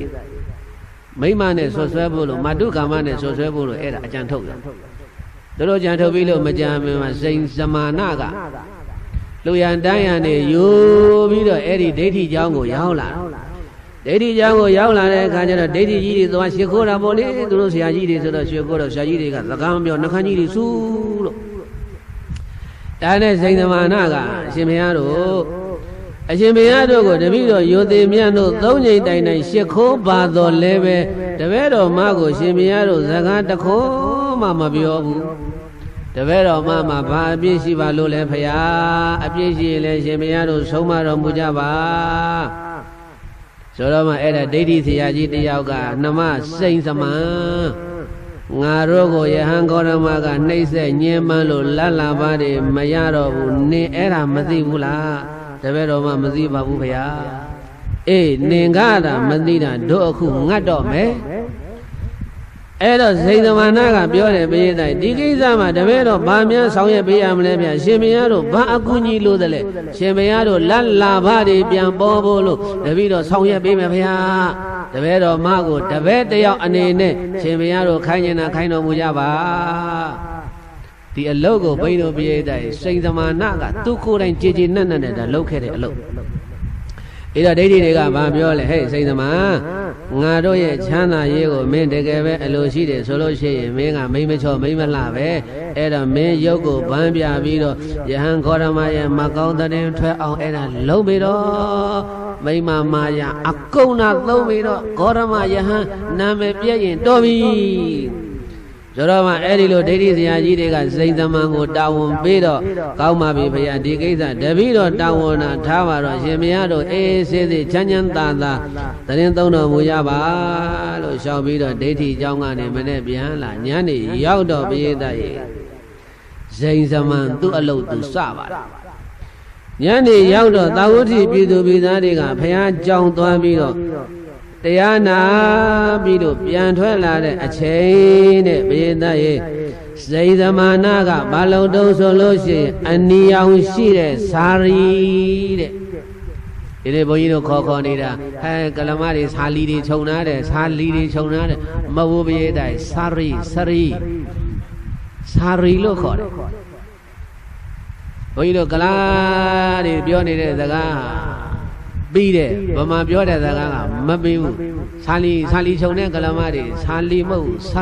Speaker 1: မိမနဲ့ဆွဆွဲဖို့လို့မတုကာမနဲ့ဆွဆွဲဖို့လို့အဲ့ဒါအကြံထုတ်တယ်တို့ကြံထုတ်ပြီးလို့မကြံမင်းမှာစိန်စမာနကလူရန်တိုင်းရန်နေယူပြီးတော့အဲ့ဒီဒိဋ္ဌိเจ้าကိုရောက်လာဒိဋ္ဌိเจ้าကိုရောက်လာတဲ့အခါကျတော့ဒိဋ္ဌိကြီးတွေသွားရှ िख ိုးတာပေါ့လေသူတို့ဆရာကြီးတွေဆိုတော့ရှ िख ိုးတော့ဆရာကြီးတွေကသကားမပြောနှခမ်းကြီးတွေစူးလို့ဒါနဲ့စိန်သမာနကအရှင်ဘုရားတို့ကိုတပည့်တော်ယောသေမြတ်တို့သုံးကြိမ်တိုင်တိုင်ရှ िख ိုးပါတော်လဲပဲတပည့်တော်မကိုရှင်ဘုရားတို့ဇကားတခိုးမှမပြောဘူးတပည့်တော်မဘာအပြည့်ရှိပါလို့လဲဖရာအပြည့်ရှိရင်လည်းရှင်ဘုရားတို့ဆုံးမတော်မူကြပါဆိုတော့မှအဲ့ဒါဒိဋ္ဌိဆရာကြီးတယောက်ကနှမစိန်စမံ ငါတို့ကိုယဟန်ဂေါရမကနှိမ့်ဆက်ညင်းမှန်းလို့လတ်လာပါတွေမရတော့ဘူးနင်အဲ့ဒါမသိဘူးလားတပည့်တော်မှမသိပါဘူးဗျာအေးနင်ကတာမသိတာတို့အခုငတ်တော့မယ်အဲ့တော့စိတ်သမဏကပြောတယ်ဘုရားတိုင်းဒီကိစ္စမှာတပည့်တော်ဘာများဆောင်ရွက်ပေးရမလဲဗျာရှင်ဘုရားတို့ဘာအကူကြီးလို့တလဲရှင်ဘုရားတို့လတ်လာပါတွေပြန်ပေါ်ဖို့လို့တပည့်တော်ဆောင်ရွက်ပေးမယ်ဗျာတပည့်တော်မကိုတပည့်တယောက်အနေနဲ့ရှင်ဘုရားတို့ခိုင်းနေတာခိုင်းတော်မူကြပါဒီအလုပ်ကိုဘုန်းကြီးတို့ဘုရားတိုင်းစိတ်သမဏကသူ့ကိုယ်တိုင်ကြည်ကြည်နက်နက်နဲ့ဒါလုပ်ခဲ့တဲ့အလုပ်အဲ့တော့ဒိဋ္ဌိတွေကဘာပြောလဲဟဲ့စိတ်သမငါတို့ရဲ့ချမ်းသာရေးကိုမင်းတကယ်ပဲအလိုရှိတယ်ဆိုလို့ရှိရင်မင်းကမိမချောမိမလှပဲအဲ့တော့မင်းရုပ်ကိုဗန်းပြပြီးတော့ယဟန်ဂေါရမရဲ့မကောင်းတဲ့ထွက်အောင်အဲ့ဒါလုံးပြီးတော့မိမမာယာအကုန်နာသုံးပြီးတော့ဂေါရမယဟန်နာမည်ပြည့်ရင်တော်ပြီဆိုတော့မှအဲ့ဒီလိုဒိဋ္ဌိဆရာကြီးတွေကစိတ်သမန်ကိုတာဝန်ပေးတော့ကောင်းပါပြီဘုရားဒီကိစ္စတပည့်တော်တာဝန်နာထားပါတော့ရှင်ဘုရားတို့အေးဆေးဆေးချမ်းချမ်းသာသာတရင်သုံးတော်မူကြပါလို့ရှောက်ပြီးတော့ဒိဋ္ဌိเจ้าကနေမနဲ့ပြန်လာညနေရောက်တော့ဘုရားသားရဲ့စိတ်သမန်သူ့အလုပ်သူစပါတယ်ညနေရောက်တော့သာဝတိပြည်သူပြည်သားတွေကဘုရားကြောင်းသွားပြီးတော့တရားနာပြီးတော့ပြန်ထွက်လာတဲ့အချိန်နဲ့ဘုရားသားရဲ့စိတ်သမဏကဘာလို့တုံးဆိုလို့ရှိရင်အနီရောင်ရှိတဲ့စာရီတဲ့ဒီနေ့ဘုန်းကြီးတို့ခေါ်နေတာဟဲကလမတွေစာလီတွေခြုံထားတယ်စာလီတွေခြုံထားတယ်မဟုတ်ဘူးဘုရားသားစာရီလို့ခေါ်တယ်ဘုန်းကြီးတို့ကလားတွေပြောနေတဲ့စကားပြီးတယ်ဗမာပြောတဲ့စကားကမပြီးဘူးစာလီခြုံတဲ့ကလမတွေစာလီမဟုတ်စာ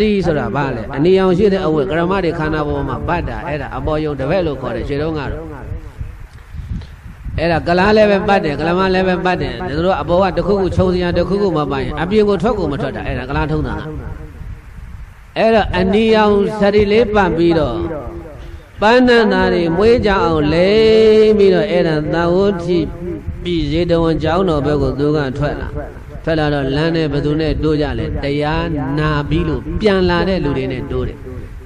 Speaker 1: ရီဆိုတာဘာလဲအနီရောင်ရှိတဲ့အဝတ်ကလမတွေခန္ဓာပေါ်မှာပတ်တာအဲ့ဒါအပေါ်ယုံတပည့်လို့ခေါ်တယ်ခြေတုံးကတော့အဲ့ဒါကလားလည်းပဲပတ်တယ်ကလမလည်းပဲပတ်တယ်ဒါတို့အပေါ်ကတစ်ခုခုခြုံစရာတစ်ခုခုမပိုင်အပြင်ကိုထွက်ကိုမထွက်တာအဲ့ဒါကလားထုံးတာအဲ့တော့အနီရောင်စရီလေးပတ်ပြီးတော့ပန်းနန္တာတွေမွေးကြအောင်လိမ့်ပြီးတော့အဲ့ဒါသာဝတိပြည်ဇေတဝန်ကျောင်းတော်ဘက်ကိုသူကထွက်လာတော့လမ်းနဲ့ဘသူနဲ့တိုးကြလဲတရားနာပြီးလို့ပြန်လာတဲ့လူတွေနဲ့တိုးတယ်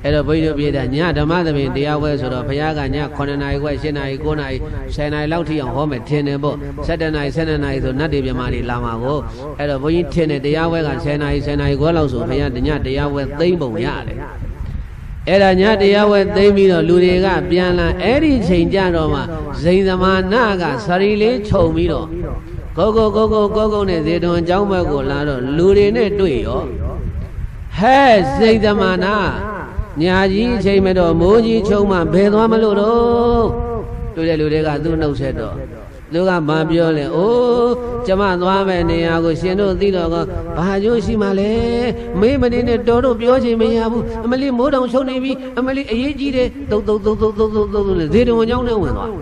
Speaker 1: အဲ့တော့ဘုန်းကြီးတို့ပြည်တာညဓမ္မသဘင်တရားဝဲဆိုတော့ဘုရားကည9နာရီခွဲ10နာရီ9နာရီ10နာရီလောက်ထိအောင်ဟောမယ်ထင်တယ်ပေါ့17နာရီ12နာရီဆိုနတ်တွေပြမတွေလာမှာကိုအဲ့တော့ဘုန်းကြီးထင်တယ်တရားဝဲက10နာရီခွဲလောက်ဆိုဘုရားညတရားဝဲသိမ့်ပုံရတယ်အဲ့ဒါညတရားဝဲသိမ့်ပြီးတော့လူတွေကပြန်လာအဲ့ဒီချိန်ကြတော့မှဇိန်သမာနကစရီလေးခြုံပြီးတော့ကိုကိုနဲ့ဇေတဝန်ကျောင်းဘက်ကိုလာတော့လူတွေနဲ့တွေ့ရောဟဲ့ဇိန်သမာနညာကြီးအချိန်မတော့မိုးကြီးချုံမှဘယ်သွားမလို့တော့တွေ့တဲ့လူတွေကသူ့နှုတ်ဆက်တော့သူကမပြောလဲအိုးကျမသွားမဲ့နေရာကိုရှင်တို့သိတော့ကဘာကျိုးရှိမှလဲမေးမနေနဲ့တော်တို့ပြောချင်မရဘူးအမလေးမိုးတောင်ချုံနေပြီအမလေးအရေးကြီးတယ်သုတ်ဇေတဝန်ကျောင်းနဲ့ဝင်သွားလူ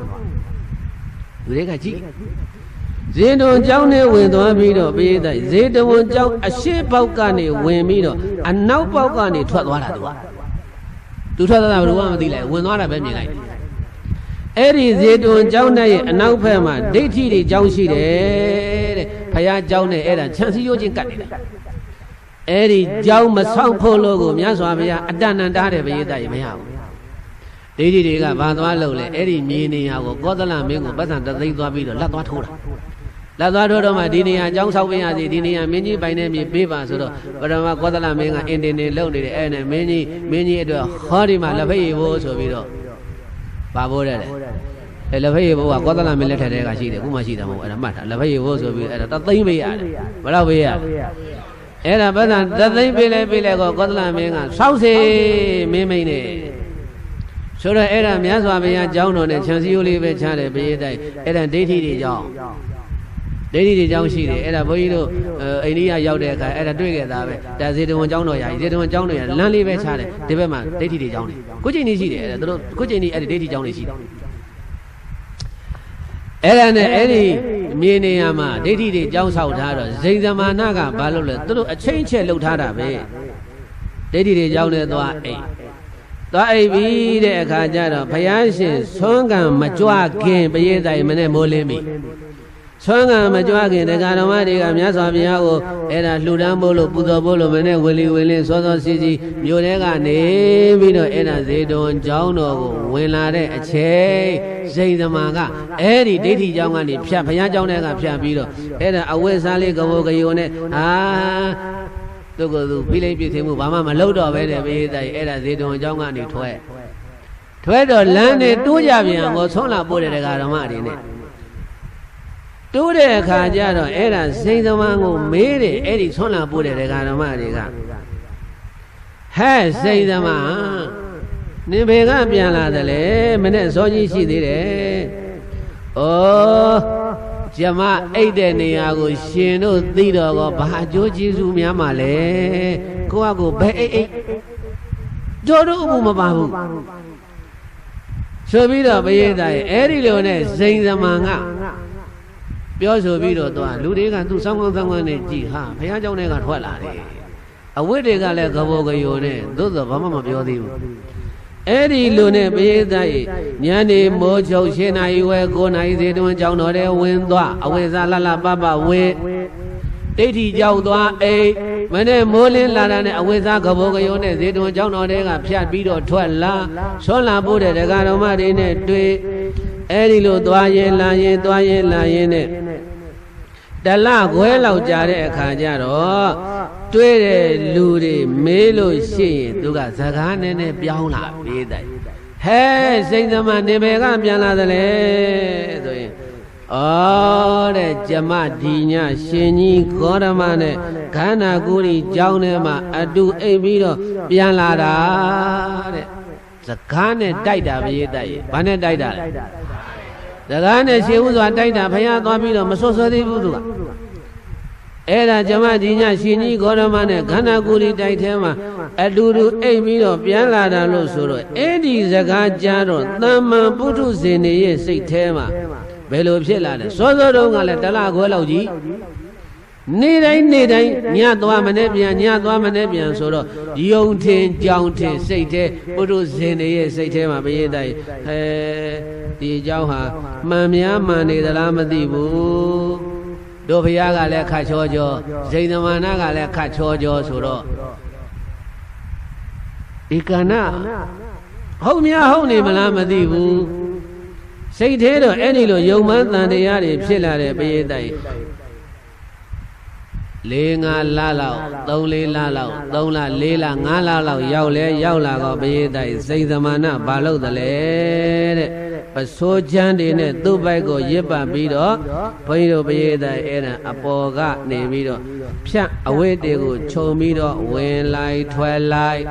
Speaker 1: တွေကကြည့်ဇေတဝန်ကျောင်းနဲ့ဝင်သွားပြီးတော့ပြေးတိုင်းဇေတဝန်ကျောင်းအရှိပေါက်ကနေဝင်ပြီးတော့အနောက်ပေါက်ကနေထွက်သွားတာသူထွက်သွားတာဘယ်လိုမှမသိလိုက်ဝင်သွားတာပဲမြင်လိုက်အဲ့ဒီဇေတဝန်ကျောင်းနဲ့အနောက်ဘက်မှာဒိဋ္ဌိတွေကျောင်းရှိတယ်တဲ့ဘုရားကျောင်းနဲ့အဲ့ဒါခြံစည်းရိုးချင်းကတ်နေတာအဲ့ဒီကျောင်းမဆောက်ဖို့လို့ကိုမြတ်စွာဘုရားအတ္တနန္တာတဲ့ဘုရားတည်းမရဘူးဒိဋ္ဌိတွေကဘာသွားလို့လဲအဲ့ဒီမြေနေရာကိုကောသလမင်းကိုပတ်စံတသိန်းသွားပြီးတော့လက်သွားထိုးတာလက်သွားထိုးတော့မှဒီနေရာကျောင်းဆောက်ပေးရစီဒီနေရာမင်းကြီးပိုင်နေမြေပေးပါဆိုတော့ပရမကောသလမင်းကအင်တင်နေလုံနေတယ်အဲ့နဲ့မင်းကြီးအတွက်ဟောဒီမှာလက်ဖက်ရည်ဘိုးဆိုပြီးတော့ပါဘိုးတဲ့အဲ့လက်ဖက်ရည်ဘိုးကကောသလမင်းလက်ထက်တည်းကရှိတယ်ခုမှရှိတယ်မဟုတ်အဲ့ဒါမှတ်တာလက်ဖက်ရည်ဘိုးဆိုပြီးအဲ့ဒါတသိန်းပေးရတယ်ဘယ်တော့ပေးရအဲ့ဒါပတ်စံတသိန်းပေးလဲကောသလမင်းကဆောက်စေမင်းမိန်နေဆိုတော့အဲ့ဒါမြတ်စွာဘုရားကျောင်းတော်နဲ့ခြံစည်းရိုးလေးပဲချတယ်ဘုရားတိုက်အဲ့ဒါဒိဋ္ဌိတွေကြောင်းရှိတယ်အဲ့ဒါဘုန်းကြီးတို့အိန္ဒိယရောက်တဲ့အခါအဲ့ဒါတွေ့ခဲ့တာပဲဒါဇေတဝန်ကျောင်းတော်ရာကြီးဇေတဝန်ကျောင်းတော်ရာလမ်းလေးပဲချတယ်ဒီဘက်မှာဒိဋ္ဌိတွေကျောင်းတယ်ခုချိန်ကြီးရှိတယ်အဲ့ဒါတို့ခုချိန်ကြီးအဲ့ဒီဒိဋ္ဌိကျောင်းတွေရှိတယ်အဲ့ဒါနဲ့အဲ့ဒီမြေနေရာမှာဒိဋ္ဌိတွေကျောင်းဆောက်ထားတော့ဇိန်သမဏကဘာလို့လဲတို့အချင်းချက်လှုပ်ထားတာပဲဒိဋ္ဌိတွေကျောင်းနဲ့သွားအိပ်ပြီးတဲ့အခါကျတော့ဘုရားရှင်ဆွမ်းကံမကြွခင်ပရိသတ်မနဲ့မိုးလင်းပြီ ဆွမ်းကမကြွခင်တရားတော်မတွေကမြတ်စွာဘုရားကိုအဲ့ဒါလှူဒန်းဖို့လို့ပူဇော်ဖို့လို့မနဲ့ဝေလီဝေလင်းစောစောစီစီမြို့ထဲကနေပြီးတော့အဲ့ဒါဇေတုံကျောင်းတော်ကိုဝင်လာတဲ့အချိန်စိန်သမန်ကအဲ့ဒီဒိဋ္ဌိကျောင်းကနေဖြတ်ဘုရားကျောင်းထဲကဖြတ်ပြီးတော့အဲ့ဒါအဝိဇ္ဇာလေးကဘောကယုံနဲ့သူကသူပြီးလိုက်ပြည့်သိမှုဘာမှမလုပ်တော့ပဲတဲ့ဘေးတိုင်အဲ့ဒါဇေတုံကျောင်းကနေထွက်တော့လမ်းနဲ့တိုးကြပြန်ကိုဆုံးလာပို့တဲ့တရားဓမ္မတွေနဲ့တိုးတဲ့အခါကျတော့အဲ့ဒါစိန်သမန်ကိုမေးတယ်အဲ့ဒီဆုံးလာပို့တဲ့တရားဓမ္မတွေကဟဲ့စိန်သမန်နေဘေကပြန်လာတယ်လေမနဲ့စောကြီးရှိသေးတယ်ဩကျမအိတ်တဲ့နေရာကိုရှင်တို့သိတော့ကောဘာအကျိုးကျေးဇူးများမှလဲကိုကကိုဘယ်အိတ်တို့တို့အမှုမပါဘူးဆိုပြီးတော့ဘယေသားရဲ့အဲ့ဒီလိုနဲ့စိန်သမန်ကပြောဆိုပြီးတော့သွားလူတွေကသူ့ဆောင်းကောင်းနဲ့ကြည်ဟာဘုရားကျောင်းထဲကထွက်လာတယ်အဝိတ္တေကလည်းကဘောကယိုနဲ့သို့သောဘာမှမပြောသေးဘူးအဲ့ဒီလိုနဲ့ဘယေသားရဲ့ညနေမိုးချုပ်၈နာရီဝဲ9နာရီစေတွန်းကျောင်းတော်ထဲဝင်သွားအဝိဇ္ဇာလလပပဝေဒိဋ္ဌိကြောက်သွားအိမ်မနဲ့မိုးလင်းလာတာနဲ့အဝိဇ္ဇာကဘောကယုံနဲ့ဇေတုံကျောင်းတော်ထဲကဖြတ်ပြီးတော့ထွက်လာဆွမ်းလာပို့တဲ့တရားတော်မတွေနဲ့တွေ့အဲ့ဒီလိုသွားရင်လာရင်နဲ့တလခွဲလောက်ကြာတဲ့အခါကျတော့တွေ့တဲ့လူတွေမေးလို့ရှိရင်သူကစကားနဲ့ပြောင်းလာပေးတယ်ဟဲ့စိတ်သမနေဘယ်ကပြန်လာသလဲဆိုရင်ဩတဲ့ကျမဒီညရှင်ကြီးဂေါရမနဲ့ခန္ဓာကိုယ်ကြီးကြောင်းထဲမှာအတူအိပ်ပြီးတော့ပြန်လာတာတဲ့စကားနဲ့တိုက်တာဘရေးတိုက်ရဲ့ဘာနဲ့တိုက်တာလဲစကားနဲ့ရှေးဥစွာတိုက်တာဘုရားသွားပြီးတော့မဆွဆွသေးဘူးသူကအဲ့ဒါကျမဒီညရှင်ကြီးဂေါရမနဲ့ခန္ဓာကိုယ်ကြီးတိုက်ထဲမှာအတူတူအိပ်ပြီးတော့ပြန်လာတာလို့ဆိုတော့အဲ့ဒီစကားကြားတော့သမ္မာပုထုဇဉ်ရဲ့စိတ်ထဲမှာဘယ်လိုဖြစ်လာလဲစောစောတုန်းကလည်းတလခွဲလောက်ကြီးနေတိုင်းညသွားမနဲ့ပြန်ဆိုတော့ယုံထင်ကြောင်ထင်စိတ်ထဲပုထုဇဉ်ရဲ့စိတ်ထဲမှာဘယေတိုင်ဒီအကြောင်းဟာမှန်များမှန်နေသလားမသိဘူးတို့ဘုရားကလည်းခတ်ချောဇိန်သမဏကလည်းခတ်ချောဆိုတော့ဒီကဏ္ဍဟုတ်များဟုတ်နေမလားမသိဘူးစိတ်သေးတော့အဲ့ဒီလိုယုံမှန်းတန်တရားတွေဖြစ်လာတဲ့ဘယေတိုင်4-5 လလောက်3-4 လလောက်3 လ4 လ5 လလောက်ရောက်လာတော့ဘယေတိုင်စိတ်သမဏဘာလို့တလဲတဲ့ပစိုးချမ်းတွေနဲ့သူ့ဘက်ကိုရစ်ပတ်ပြီးတော့ဘုန်းကြီးတို့ဘယေတိုင်အဲ့ဒါအပေါ်ကနေပြီးတော့ဖြတ်အဝိတ္တေကိုခြုံပြီးတော့ဝင်လိုက်ထွက်လိုက်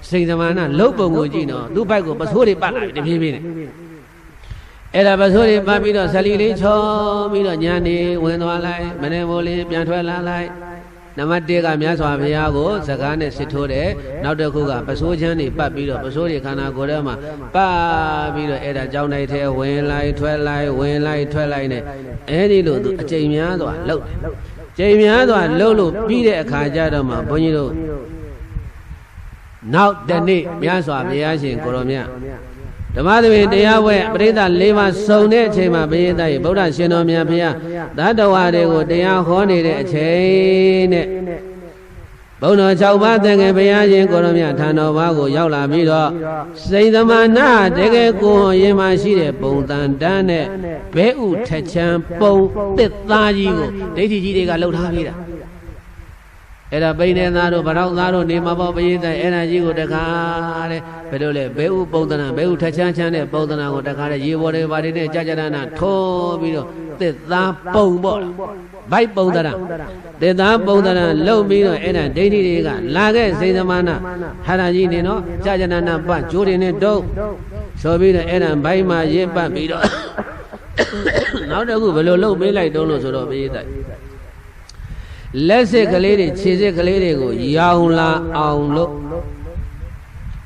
Speaker 1: စိတ်သမဏလှုပ်ပုံကိုကြည့်တော့သူ့ဘက်ကိုပစိုးတွေပတ်လာပြီတဖြည်းဖြည်းနဲ့အဲ့ဒါပစိုးတွေပတ်ပြီးတော့ဇလီလေးချောပြီးတော့ညာနေဝင်သွားလိုက်မနေ့မိုးလေးပြန်ထွက်လာလိုက်နံပါတ်1ကမြတ်စွာဘုရားကိုစကားနဲ့စစ်ထိုးတယ်နောက်တစ်ခုကပစိုးချမ်းတွေပတ်ပြီးတော့ပစိုးတွေခန္ဓာကိုယ်ထဲမှာပတ်ပြီးတော့အဲ့ဒါကြောင်းတိုင်းထဲဝင်လိုက်ထွက်လိုက်နဲ့အဲ့ဒီလိုသူအကျိန်များစွာလှုပ်ကျိန်များစွာလှုပ်လို့ပြီးတဲ့အခါကျတော့မှဘုန်းကြီးတို့နောက်တနေ့မြတ်စွာဘုရားရှင်ကိုရောမြတ်ဓမ္မသဘင်တရားပွဲပရိသတ်၄ပါးစုံတဲ့အချိန်မှာဘယေသားရဲ့ဗုဒ္ဓရှင်တော်မြတ်ဘုရားသတ္တဝါတွေကိုတရားဟောနေတဲ့အချိန်နဲ့ဘုံတော်6ပါးသင်္ကေဘုရားရှင်ကိုရောမြတ်ထံတော်ဘာကိုရောက်လာပြီးတော့စိတ်သမဏတကယ်ကိုယ်ရင်မှရှိတဲ့ပုံတန်တန်းနဲ့ဘဲဥထချမ်းပုံတစ်သားကြီးကိုဒိဋ္ဌိကြီးတွေကလှုပ်ထားပြီးတာအဲ့ဒါပိနေသားတို့ဗရောက်သားတို့နေမှာပေါ့ဘယေသားအဲ့ဒါကြီးကိုတခါတဲ့ဘယ်လိုလဲဘဲဥပုံသဏ္ဍာန်ဘဲဥထချမ်းတဲ့ပုံသဏ္ဍာန်ကိုတခါတဲ့ရေပေါ်တွေဘာတွေနဲ့ကြာကြာနာထိုးပြီးတော့တစ်သားပုံပေါ့ဘိုက်ပုံသဏ္ဍာန်တစ်သားပုံသဏ္ဍာန်လှုပ်ပြီးတော့အဲ့ဒါဒိဋ္ဌိတွေကလာခဲ့စိတ်သမဏဟာရကြီးနေနော်ကြာကြာနာပတ်ကြိုးတွေနဲ့တုပ်ဆိုပြီးတော့အဲ့ဒါဘိုက်မှာရစ်ပတ်ပြီးတော့နောက်တစ်ခုဘယ်လိုလှုပ်ပေးလိုက်တုံးလို့ဆိုတော့ဘယေသားလက်စစ်ကလေးတွေခြေစစ်ကလေးတွေကိုရောင်လာအောင်လို့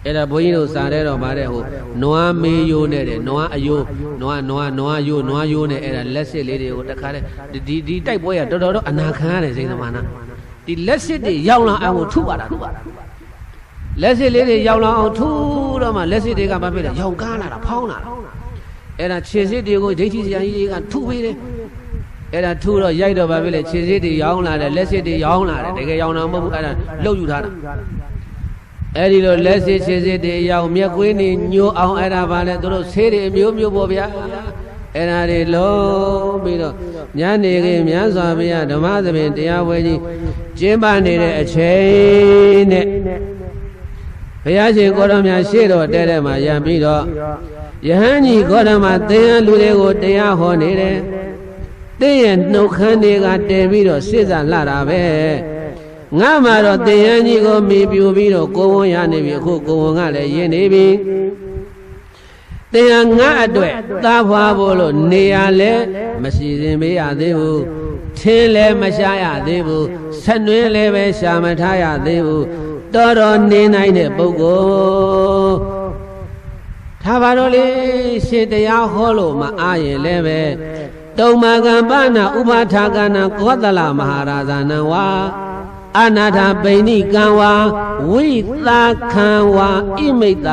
Speaker 1: အဲ့ဒါဘုန်းကြီးတို့စားတဲ့တော့ဗါတဲ့ဟိုနွားမေးယိုးနဲ့တဲ့နွားအယိုးနွားယိုးနဲ့အဲ့ဒါလက်စစ်လေးတွေကိုတခါတဲ့ဒီတိုက်ပွဲကတော်တော်အနာခံရတယ်စိတ်သမဏဒီလက်စစ်တွေရောင်လာအောင်ကိုထုပါတာလက်စစ်လေးတွေရောင်လာအောင်ထုတော့မှလက်စစ်တွေကဘာဖြစ်လဲရောင်ကားလာတာဖောင်းလာတာအဲ့ဒါခြေစစ်တွေကိုဒိဋ္ဌိစရာကြီးတွေကထုပေးတယ် အဲ့ဒါထူတော့ရိုက်တော့ဘာဖြစ်လဲခြေစစ်တွေရောင်းလာတယ်လက်စစ်တွေရောင်းလာတယ်တကယ်ရောင်းတာမဟုတ်ဘူးအဲ့ဒါလှုပ်ယူထားတာအဲ့ဒီလိုလက်စစ်ခြေစစ်တွေရောင်းမျက်ကွင်းတွေညှိုးအောင်အဲ့ဒါဘာလဲသူတို့ဆေးတွေအမျိုးမျိုးပေါ့ဗျာအဲ့ဒါတွေလုံးပြီးတော့ညနေခင်းမြတ်စွာဘုရားဓမ္မသဘင်တရားပွဲကြီးကျင်းပနေတဲ့အချိန်နဲ့ဘုရားရှင်ကိုရောမြတ်ရှေ့တော်တဲတဲ့မှာရံပြီးတော့ယဟန်ကြီးကိုရမသင်္ဟလူတွေကိုတရားဟောနေတယ်တင်းရဲ့နှုတ်ခမ်းတွေကတည်ပြီးတော့စိစံလှတာပဲငါမှတော့သင်္ဟကြီးကိုမိပြူပြီးတော့ကိုဝန်းရနေပြီအခုကိုဝန်းကလည်းရင်းနေပြီသင်္ဟငါအတွက်သားဖွာဖို့လို့နေရလဲမရှိရင်မေးရသေးဘူးထင်းလည်းမရှားရသေးဘူးဆက်နွင်းလည်းပဲရှာမထားရသေးဘူးတော်တော်နေနိုင်တဲ့ပုဂ္ဂိုလ်ထားပါတော့လေရှင်တရားဟောလို့မအားရင်လည်းပဲတုံမကံပနာဥပါထာကနာကောသလမဟာရာဇာနံဝါအနာထပိဏိကံဝါဝိသာခံဝါဣမိတ္တ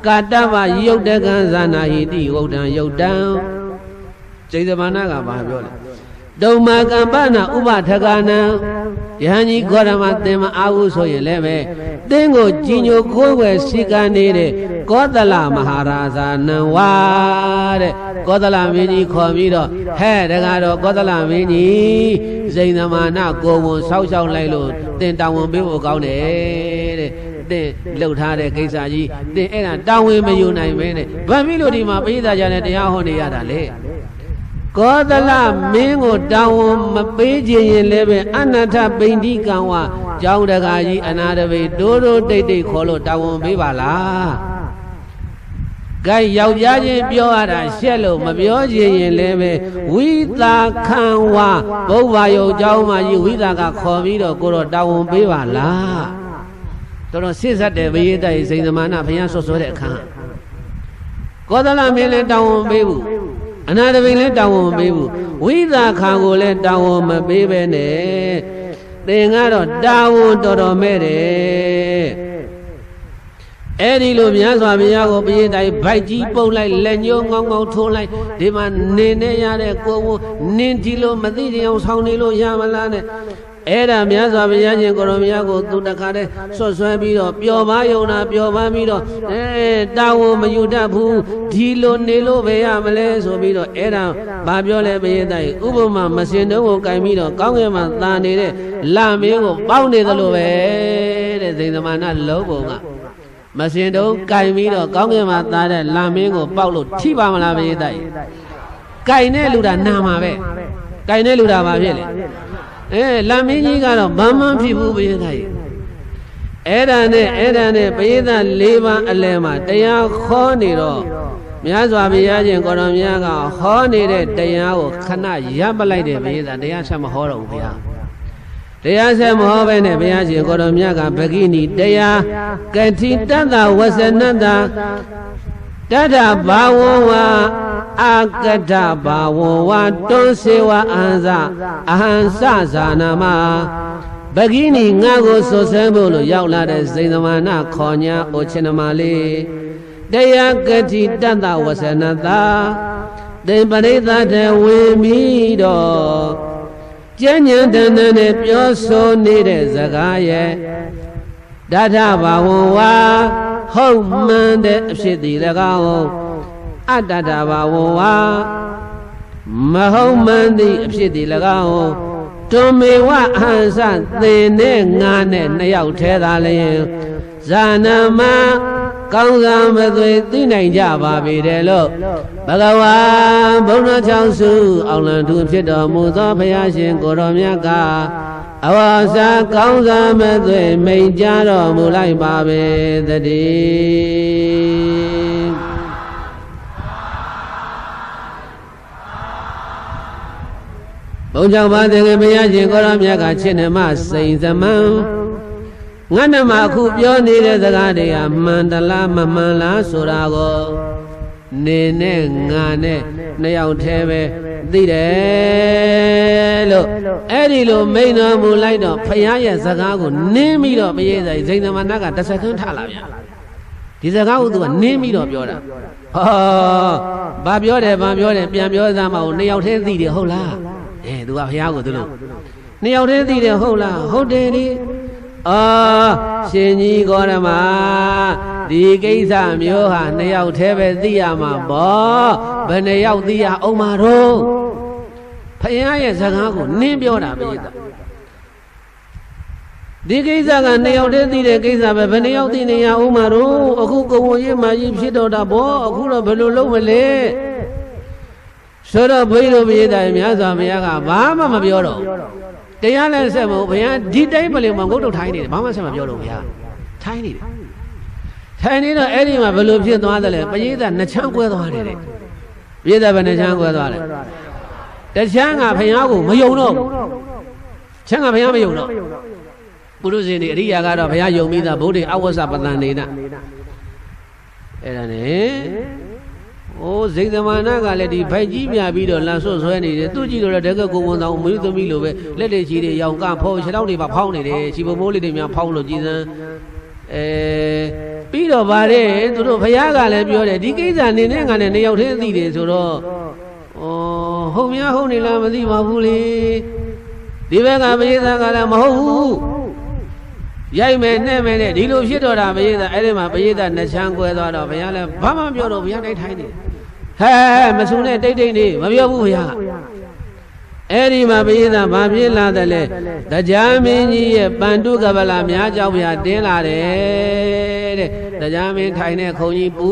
Speaker 1: ကာတဗယုတ်တကံဇာနာဟိတိဝုဒ္ဒံယုတ်တံကျိသမနာကဘာပြောလဲတုံမကံပနာဥပါထကနာယဟန်ကြီးဂေါရမသင်မအားဘူးဆိုရင်လည်းပဲသင်ကိုကြီးညိုခိုးွယ်စီကံနေတဲ့ကောသလမဟာရာဇာနံဝါတဲ့ကောသလမင်းကြီးခေါ်ပြီးတော့ဟဲ့တကားတော့ကောသလမင်းကြီးဇိန်သမနာကိုဝန်ဆောက်ရှောက်လိုက်လို့သင်တောင်းဝန်ပေးဖို့ကောင်းတယ်တဲ့သင်လှုပ်ထားတဲ့ကိစ္စကြီးသင်အဲ့ဒါတောင်းဝန်မယူနိုင်မင်းနဲ့ဘာဖြစ်လို့ဒီမှာပိဋကကြတဲ့တရားဟောနေရတာလဲကောသလမင်းကိုတောင်းဝန်မပေးခြင်းရင်လည်းပဲအနတ္ထပိဋိကံဝကျောင်းတကာကြီးအနာတပိတိုးတိုးတိတ်တိတ်ခေါ်လို့တောင်းဝန်ပေးပါလား။ဂိုက်ယောက်ျားချင်းပြောရတာရှက်လို့မပြောခြင်းရင်လည်းပဲဝိသာခံဝဘုရားယုတ်ကျောင်းမှာကြီးဝိသာကခေါ်ပြီးတော့ကိုတော့တောင်းဝန်ပေးပါလား။တော်တော်စစ်ဆက်တယ်ဘယေတ္တစိန်သမနာဘုရားဆွဆွဲတဲ့အခါကောသလမင်းလည်းတောင်းဝန်ပေးဘူးအနာတပိလည်းတောင်းဝန်မပေးဘူးဝိသာခံကိုလည်းတောင်းဝန်မပေးပဲနဲ့သင်ကတော့တာဝန်တော်တော်မဲ့တယ်အဲ့ဒီလိုမြတ်စွာဘုရားကိုဘုရားတိုင်ဗိုက်ကြီးပုတ်လိုက်လက်ညှိုးငေါငေါထိုးလိုက်ဒီမှာနေနေရတဲ့ကိုယ်ကိုနင်းဒီလိုမသိကြအောင်ဆောင်းနေလို့ရမလားနဲ့အဲ့ဒါမြတ်စွာဘုရားရှင်ကိုရောမြတ်ကိုသူတခါတည်းဆွတ်ဆွဲပြီးတော့ပျော်ပါယုံတာပျော်ပါပြီးတော့တာဝန်မယူတတ်ဘူးဒီလိုနေလို့ပဲရမလဲဆိုပြီးတော့အဲ့ဒါဘာပြောလဲဘုရားတိုင်ဥပမာမစင်တုံးကိုကင်ပြီးတော့ကောင်းကင်မှာသာနေတဲ့လမင်းကိုပေါက်နေသလိုပဲတဲ့ဇိန်သမဏလုံးပုံကမစင်တုံးကင်ပြီးတော့ကောင်းကင်မှာသာတဲ့လမင်းကိုပေါက်လို့ထိပါမလားဘုရားတိုင်ကင်တဲ့လူတာနာမှာပဲကင်တဲ့လူတာဘာဖြစ်လဲလမင်းကြီးကတော့ဘာမှဖြစ်ဘူးဘုရားကြီးအဲ့ဒါနဲ့ပရိသတ်၄ပါးအလယ်မှာတရားခေါ်နေတော့မြတ်စွာဘုရားရှင်ကိုရောမြတ်ကဟောနေတဲ့တရားကိုခဏရပ်ပလိုက်တယ်ဘုရားတရားဆက်မဟောတော့ဘူးဘုရားတရားဆက်မဟောပဲနဲ့ဘုရားရှင်ကိုရောမြတ်ကပဂိနိတရားကတိတတ္တဝဆနတ္တတတ္ထဘာဝဝအာကတဘာဝဝတွန်းစေဝအဟံစအဟံစဇာနာမပဂိနိငါကိုဆွဆဲဖို့လို့ရောက်လာတဲ့စိန်သမဏခေါ်ညာအိုချင်နမလေးတရားကတိတတ္တဝဆနတ္တသင်ပရိသတ်တဲ့ဝင်ပြီးတော့ကျဉ်းညံတန်နဲ့ပြောဆိုနေတဲ့စကားရဲ့တထဘာဝဝဟုတ်မှန်တဲ့အဖြစ်ဒီ၎င်းအတ္တတဘာဝဝမဟုတ်မှန်သည့်အဖြစ်ဒီ၎င်းတွန်မေဝအဟံစသင်နဲ့ငါနဲ့နှစ်ယောက်ထဲသာလျင်ဇာနာမကောင်းစွာမသွေသိနိုင်ကြပါပေတယ်လို့ဘဂဝါဘုန်းတော်ချောင်းစုအောင်လံသူဖြစ်တော်မူသောဘုရားရှင်ကိုရောမြတ်ကအဝါစာကောင်းစွာမသွေမိန်ကြတော်မူလိုက်ပါပေတည်းဘုန်းကြောင့်ပါတဲ့ဘုရားရှင်ကိုရောမြတ်ကချစ်နေမှစိန်သမံငါနဲ့မှအခုပြောနေတဲ့စကားတွေကမှန်တလားမမှန်လားဆိုတာကိုနေနဲ့ငါနဲ့နှစ်ယောက်တည်းပဲသိတယ်လို့အဲ့ဒီလိုမိန်တော်မူလိုက်တော့ဖယားရဲ့စကားကိုနင်းပြီးတော့မရေးဆိုင်ဇိန်သမဏကတစ်စက္ကန့်ထလာပြန်ဒီစကားကိုသူကနင်းပြီးတော့ပြောတာဟောဘာပြောတယ်ပြန်ပြောစမ်းမအောင်နှစ်ယောက်တည်းသိတယ်ဟုတ်လား သူကဘုရားကိုသူလို့နှစ်ယောက်တည်းသိတယ်ဟုတ်လားဟုတ်တယ်လေရှင်ကြီးဂေါရမဒီကိစ္စမျိုးဟာနှစ်ယောက်တည်းပဲသိရမှာပေါ့ဘယ်နှစ်ယောက်သိရအောင်မှာတော့ဘုရားရဲ့စကားကိုနင်းပြောတာပဲဒီကိစ္စကနှစ်ယောက်တည်းသိတဲ့ကိစ္စပဲဘယ်နှစ်ယောက်သိနေရအောင်မှာတော့အခုကိုယ်ဝင်ရေးမှကြီးဖြစ်တော့တာပေါ့အခုတော့ဘယ်လိုလုပ်မလဲဆိုတော့ဘုရားတို့ဘုရားတိုင်းများစွာဘုရားကဘာမှမပြောတော့တရားလည်းဆက်မို့ဘုရားဒီတိုင်းပလင်မှာငုတ်တုတ်ထိုင်းနေတယ်ဘာမှဆက်မပြောတော့ဘုရားထိုင်းနေတယ်ထိုင်းနေတော့အဲ့ဒီမှာဘယ်လိုဖြစ်သွားသလဲပရိသတ်နှစ်ချမ်းကွဲသွားတယ်တဲ့ပရိသတ်ပဲနှစ်ချမ်းကွဲသွားတယ်တချမ်းကဘုရားကိုမယုံတော့ချမ်းကဘုရားမယုံတော့ပုရုဇဉ်တွေအရိယာကတော့ဘုရားယုံပြီးသားဗုဒ္ဓအဝဆပတန်နေနာအဲ့ဒါနဲ့ဇိန်သမဏကလည်းဒီဖိုက်ကြီးပြပြီးတော့လန်ဆွတ်ဆွဲနေတယ်သူကြည့်လို့လည်းတကယ်ကိုဝန်ဆောင်မွေးသမီးလိုပဲလက်တွေချီတွေရောင်ကဖောခြေထောက်တွေပါဖောင်းနေတယ်ချီပမိုးလေးတွေများဖောင်းလို့ကြည်စမ်းပြီးတော့ဗါတဲ့သူတို့ဘုရားကလည်းပြောတယ်ဒီကိစ္စနေနဲ့ငါနဲ့နှစ်ယောက်တည်းသိတယ်ဆိုတော့ဟုတ်များဟုတ်နေလားမသိပါဘူးလေဒီဘက်ကပရိသတ်ကလည်းမဟုတ်ဘူးရိုက်မယ်နဲ့မယ်နဲ့ဒီလိုဖြစ်တော့တာပရိသတ်အဲ့ဒီမှာပရိသတ်နှစ်ချမ်းကွဲသွားတော့ဘုရားလည်းဘာမှမပြောတော့ဘုရားတိုင်းထိုင်းနေဟဲမဆူနဲ့တိတ်တိတ်နေမပြောဘူးဘုရားအဲ့ဒီမှာပရိသတ်ဘာဖြစ်လာတယ်လဲတရားမင်းကြီးရဲ့ပန္တုကပလာများကြောင့်ဘုရားတင်းလာတယ်တဲ့တရားမင်းထိုင်တဲ့ခုံကြီးပူ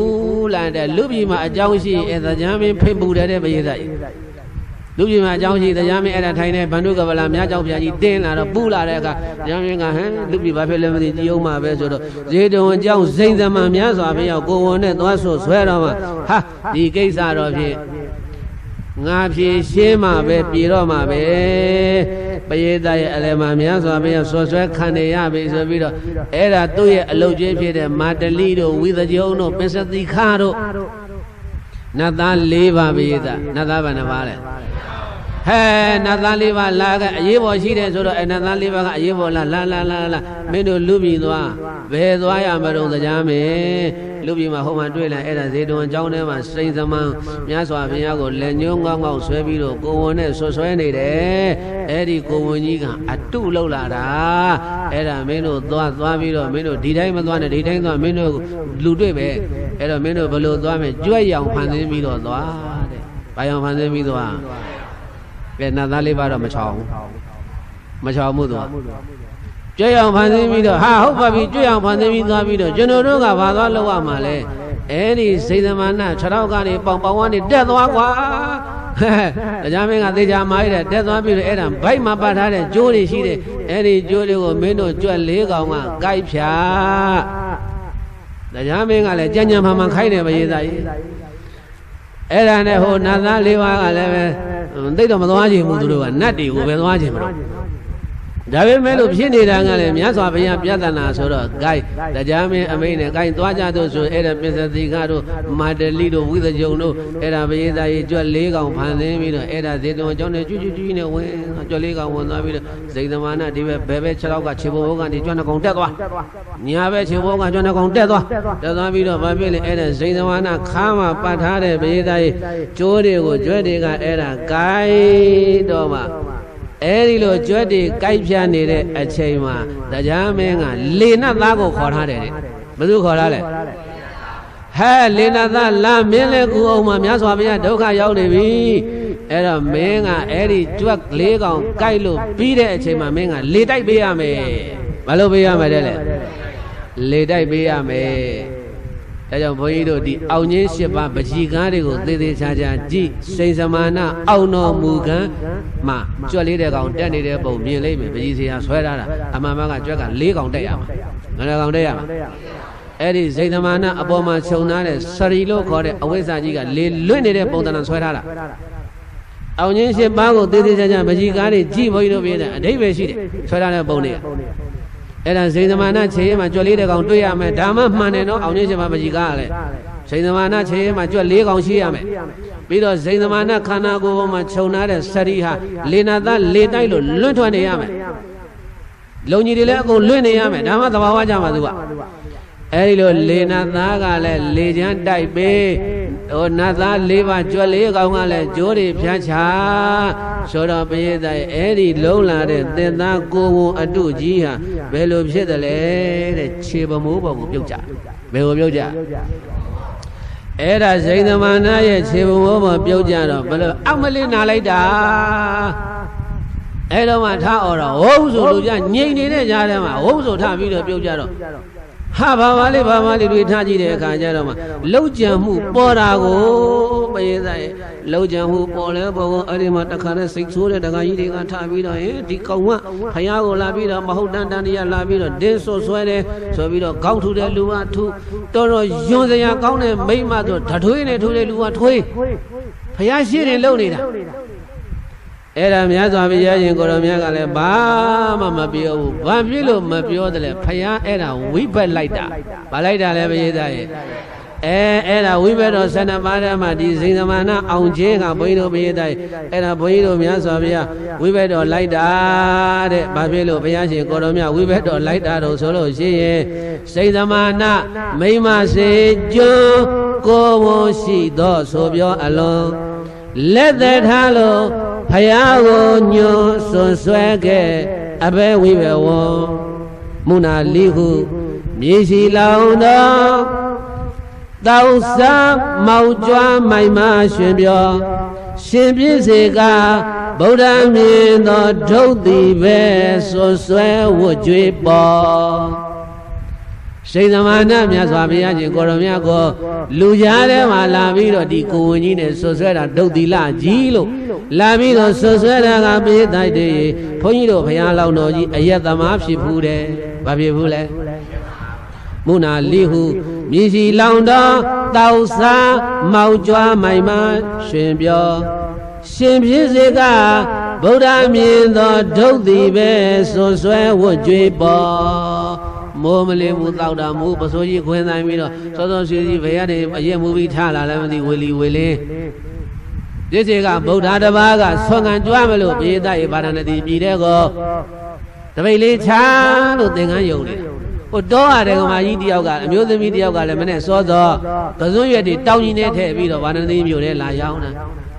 Speaker 1: လာတဲ့လူပြည်မှာအကြောင်းရှိအဲ့တရားမင်းဖိတ်ပူတဲ့ပရိသတ်လူပြည်မှာအကြောင်းရှိတရားမင်းအဲ့ဒါထိုင်တဲ့ဘန္တုကပလာများကြောင့်ဘုရားကြီးတင်းလာတော့ပူလာတဲ့အခါတရားမင်းကဟမ်လူပြည်ဘာဖြစ်လဲမသိကြည်အောင်မှာပဲဆိုတော့ဇေတဝန်အကြောင်းဇိန်သမန်များစွာဘုရားကိုဝန်နဲ့သွားဆွဲတော့မှဟာဒီကိစ္စတော့ဖြင့်ငါဖြေရှင်းမှာပဲပြေတော့မှာပဲပရိသတ်ရဲ့အလယ်မှာများစွာဘုရားဆွဲခံနေရပြီဆိုပြီးတော့အဲ့ဒါသူ့ရဲ့အလုတ်ကြီးဖြစ်တဲ့မာတလိတို့ဝိသကြုံတို့ပစ္စတိခါတို့နတ်သား၄ပါးပရိသတ်နတ်သားဘယ်နှပါးလဲဟဲနတ်သား၄ပါးလာကအရေးပေါ်ရှိတယ်ဆိုတော့နတ်သား၄ပါးကအရေးပေါ်လာမင်းတို့လူပြည်သွားဘယ်သွားရမလို့တရားမင်းလူပြည်မှာဟိုမှာတွေ့လာအဲ့ဒါဇေတဝန်အကြောင်းထဲမှာစိန်သမန်မြတ်စွာဘုရားကိုလက်ညှိုးငေါငေါဆွဲပြီးတော့ကိုဝန်နဲ့ဆွဲနေတယ်အဲ့ဒီကိုဝန်ကြီးကအတုလောက်လာတာအဲ့ဒါမင်းတို့သွားပြီးတော့မင်းတို့ဒီတိုင်းမသွားနဲ့ဒီတိုင်းသွားမင်းတို့လူတွေ့ပဲအဲ့တော့မင်းတို့ဘယ်လိုသွားမယ်ကြွက်ရောင်ဖန်ဆင်းပြီးတော့သွားတဲ့ဘာရောင်ဖန်ဆင်းပြီးသွားကဲနတ်သားလေးပါတော့မချောင်မှုသွားကြွအောင်ဖန်ဆင်းပြီးတော့ဟာဟုတ်ပါပြီကြွအောင်ဖန်ဆင်းပြီးသွားပြီးတော့ကျွန်တော်တို့ကဘာသွားလောက်ရမှာလဲအဲ့ဒီစိတ်သမဏ6ထောက်ကနေပေါင်ကနေတက်သွားကွာတရားမင်းကသေချာမာရတဲ့တက်သွားပြီးတော့အဲ့ဒါဘိုက်မှာပတ်ထားတဲ့ကြိုးတွေရှိတယ်အဲ့ဒီကြိုးတွေကိုမင်းတို့ကြွက်၄ကောင်ကကိုက်ဖြာတရားမင်းကလည်းကြံ့မှန်ခိုင်းတယ်ပရိသတ်ကြီးအဲ့ဒါနဲ့ဟိုနတ်သား၄ပါးကလည်းပဲသိတော့မသွားချင်ဘူးသူတို့ကနတ်တွေကိုပဲသွားချင်မှာဒါပေမဲ့လို့ဖြစ်နေတာကလည်းမြတ်စွာဘုရားပြဿနာဆိုတော့ gain တရားမင်းအမိန်နဲ့ gain သွားကြတို့ဆိုအဲ့ဒါပစ္စတိကတို့မာတလိတို့ဝိသကြုံတို့အဲ့ဒါပရိသတ်ကြီးကြွက်၄ကောင်ဖန်ဆင်းပြီးတော့အဲ့ဒါဇေတဝန်အကြောင်းနဲ့ကျွတ်နဲ့ဝင်ကြွက်၄ကောင်ဝင်သွားပြီးတော့ဇိန်သမဏဒီဘက်6လောက်ကခြေဘုံကနေကြွက်2ကောင်တက်သွားညာဘက်ခြေဘုံကကြွက်2ကောင်တက်သွားပြီးတော့ဘာဖြစ်လဲအဲ့ဒါဇိန်သမဏခါမှာပတ်ထားတဲ့ပရိသတ်ကြီးကျိုးတွေကိုကြွက်တွေကအဲ့ဒါ gain တော့မှအဲ့ဒီလိုကြွက်တွေကြိုက်ပြနေတဲ့အချိန်မှာတရားမင်းကလေနတ်သားကိုခေါ်ထားတယ်တဲ့ဘယ်သူခေါ်ထားလဲဟဲ့လေနတ်သားလာမင်းလည်းကူအောင်မှာမြတ်စွာဘုရားဒုက္ခရောက်နေပြီအဲ့တော့မင်းကအဲ့ဒီကြွက်၄ကောင်ကြိုက်လို့ပြီးတဲ့အချိန်မှာမင်းကလေတိုက်ပေးရမယ်ဘာလို့ပေးရမလဲလေတိုက်ပေးရမယ်ဒါကြောင့်ဘုန်းကြီးတို့ဒီအောင်ချင်း၈ပါးပကြီးကားတွေကိုသေသေးချာချာကြည့်စိန်စမာနအောင်တော်မူခံမှာကြွက်လေးတဲ့ကောင်တက်နေတဲ့ပုံမြင်လိမ့်မယ်ပကြီးစရာဆွဲထားတာအမှန်မှန်ကကြွက်က၄ကောင်တက်ရမှာ9ကောင်တက်ရမှာအဲ့ဒီစိန်စမာနအပေါ်မှာခြုံထားတဲ့စရီလို့ခေါ်တဲ့အဝိဇ္ဇာကြီးကလေလွင့်နေတဲ့ပုံသဏ္ဍာန်ဆွဲထားတာအောင်ချင်း၈ပါးကိုသေသေးချာချာပကြီးကားတွေကြည့်ဘုန်းကြီးတို့ပြတဲ့အဓိပ္ပာယ်ရှိတယ်ဆွဲထားတဲ့ပုံတွေကအဲ့ဒါစိန်သမဏခြေမှာကြွက်လေးတဲ့ကောင်တွေ့ရမယ်ဒါမှမှန်တယ်နော်အောင်ချင်းရှင်မကြီးကားလဲစိန်သမဏခြေမှာကြွက်၄ကောင်ရှိရမယ်ပြီးတော့စိန်သမဏခန္ဓာကိုယ်ပေါ်မှာခြုံထားတဲ့စရိဟာလေနာသားလေတိုက်လို့လွင့်ထွက်နေရမယ်လုံကြီးတွေလည်းအကုန်လွင့်နေရမယ်ဒါမှသဘာဝကြမှာသူကအဲ့ဒီလိုလေနာသားကလည်းလေချမ်းတိုက်ပေး နတ်သား၄ပါးကြွက်လေးကောင်ကလည်းကြိုးတွေဖြတ်ချဆိုတော့ပရိသတ်အဲ့ဒီလုံးလာတဲ့သင်္သားကိုယ်ဝန်အတုကြီးဟာဘယ်လိုဖြစ်တယ်လဲတဲ့ခြေပမိုးပေါ်ကိုပြုတ်ကြဘယ်ကိုပြုတ်ကြအဲ့ဒါစိန်သမဏရဲ့ခြေပမိုးပေါ်ပြုတ်ကြတော့ဘယ်လိုအမလေးနာလိုက်တာအဲ့တော့မှထားអော်တော့ဟုတ်ဆိုလူကြငြိမ်နေတဲ့ကြားထဲမှာဟုတ်ဆိုထားပြီးတော့ပြုတ်ကြတော့ဟာဘာမလေးတွေထားကြည့်တဲ့အခါကျတော့မှလှုပ်ကြံမှုပေါ်တာကိုပရိသတ်ရဲ့လှုပ်ကြံမှုပေါ်လဲပေါ်ကိုအဲ့ဒီမှာတခါနဲ့စိတ်ဆိုးတဲ့တခါကြီးတွေကထားပြီးတော့ဒီကောင်ကဖယားကိုလာပြီးတော့မဟုတ်တန်တရားလာပြီးတော့ဒင်းဆွဆွဲတယ်ဆိုပြီးတော့ကောက်ထူတဲ့လူကထူတော်တော်ယွန်စရာကောင်းတဲ့မိမဆိုဓထွေးနဲ့ထူတဲ့လူကထွေးဖယားရှိတယ်လှုပ်နေတာအဲ့ဒါများစွာဘုရားရှင်ကိုရောမြတ်ကလည်းဘာမှမပြောဘူးဘာဖြစ်လို့မပြောတယ်လဲဖယားအဲ့ဒါဝိဘက်လိုက်တာဗာလိုက်တာလဲဘုရားရဲ့အဲ့ဒါဝိဘက်တော်12ပါးထဲမှာဒီစိန်သမဏအောင်ခြင်းကဘုန်းကြီးတို့ဘုရားရဲ့အဲ့ဒါဘုန်းကြီးတို့များစွာဘုရားဝိဘက်တော်လိုက်တာတဲ့ဘာဖြစ်လို့ဘုရားရှင်ကိုရောမြတ်ဝိဘက်တော်လိုက်တာတော့ဆိုလို့ရှိရင်စိန်သမဏမိမစေကျွန်းကိုယ်ဝန်ရှိသောဆိုပြောအလုံးလက်သက်ထားလို့ဖယားကိုညွန်ဆွန်ဆွဲခဲ့အဘဲဝိဘဝံမုနာလိဟုမြေရှိလောင်တော်တောက်စားမောင်ကြွားမိုင်မရှင်ပြောရှင်ပြည့်စေကဗုဒ္ဓမြင်သောဒုတ်တိပဲဆွန်ဆွဲဝတ်ကြွေးပေါ်စိန်သမဏမြတ်စွာဘုရားရှင်ကိုရောမြတ်ကိုလူကြားထဲမှာလာပြီးတော့ဒီကိုဝင်ကြီးနဲ့ဆွဆွဲတာဒုတ်တိလကြီးလို့လာပြီးတော့ဆွဆွဲတာကပိဋိတေဘုန်းကြီးတို့ဘုရားလောင်းတော်ကြီးအယက်သမားဖြစ်ဘူးတယ်ဘာဖြစ်ဘူးလဲမုနာလိဟုမြေရှိလောင်တော်တောက်စားမောင်ကြွားမိုင်မရှင်ပြောရှင်ပြည့်စေကဗုဒ္ဓမြင်သောဒုတ်တိပဲဆွဆွဲဝတ်ကြွေးပေါ်မိုးမလေးဘူးတောက်တာမိုးပစိုးကြီးခွင်းတိုင်းပြီးတော့စောစောစီစီဘယ်ရတဲ့အရက်မူပြီးထားလာလည်းမသိဝေလီဝေလင်းပြည့်စေကဗုဒ္ဓတပါးကဆွမ်းခံကြွားမလို့ပြေးသားရေပါဒနာတိပြည်တဲ့ကောတပိတ်လေးချာလို့သင်္ကန်းယုံနေတာဟိုတောရတယ်ကမာကြီးတယောက်ကအမျိုးသမီးတယောက်ကလည်းမနဲ့စောစောကစွန်းရွက်တွေတောင်းကြီးနဲ့ထည့်ပြီးတော့ပါဒနာတိမြို့ထဲလာရောက်တာ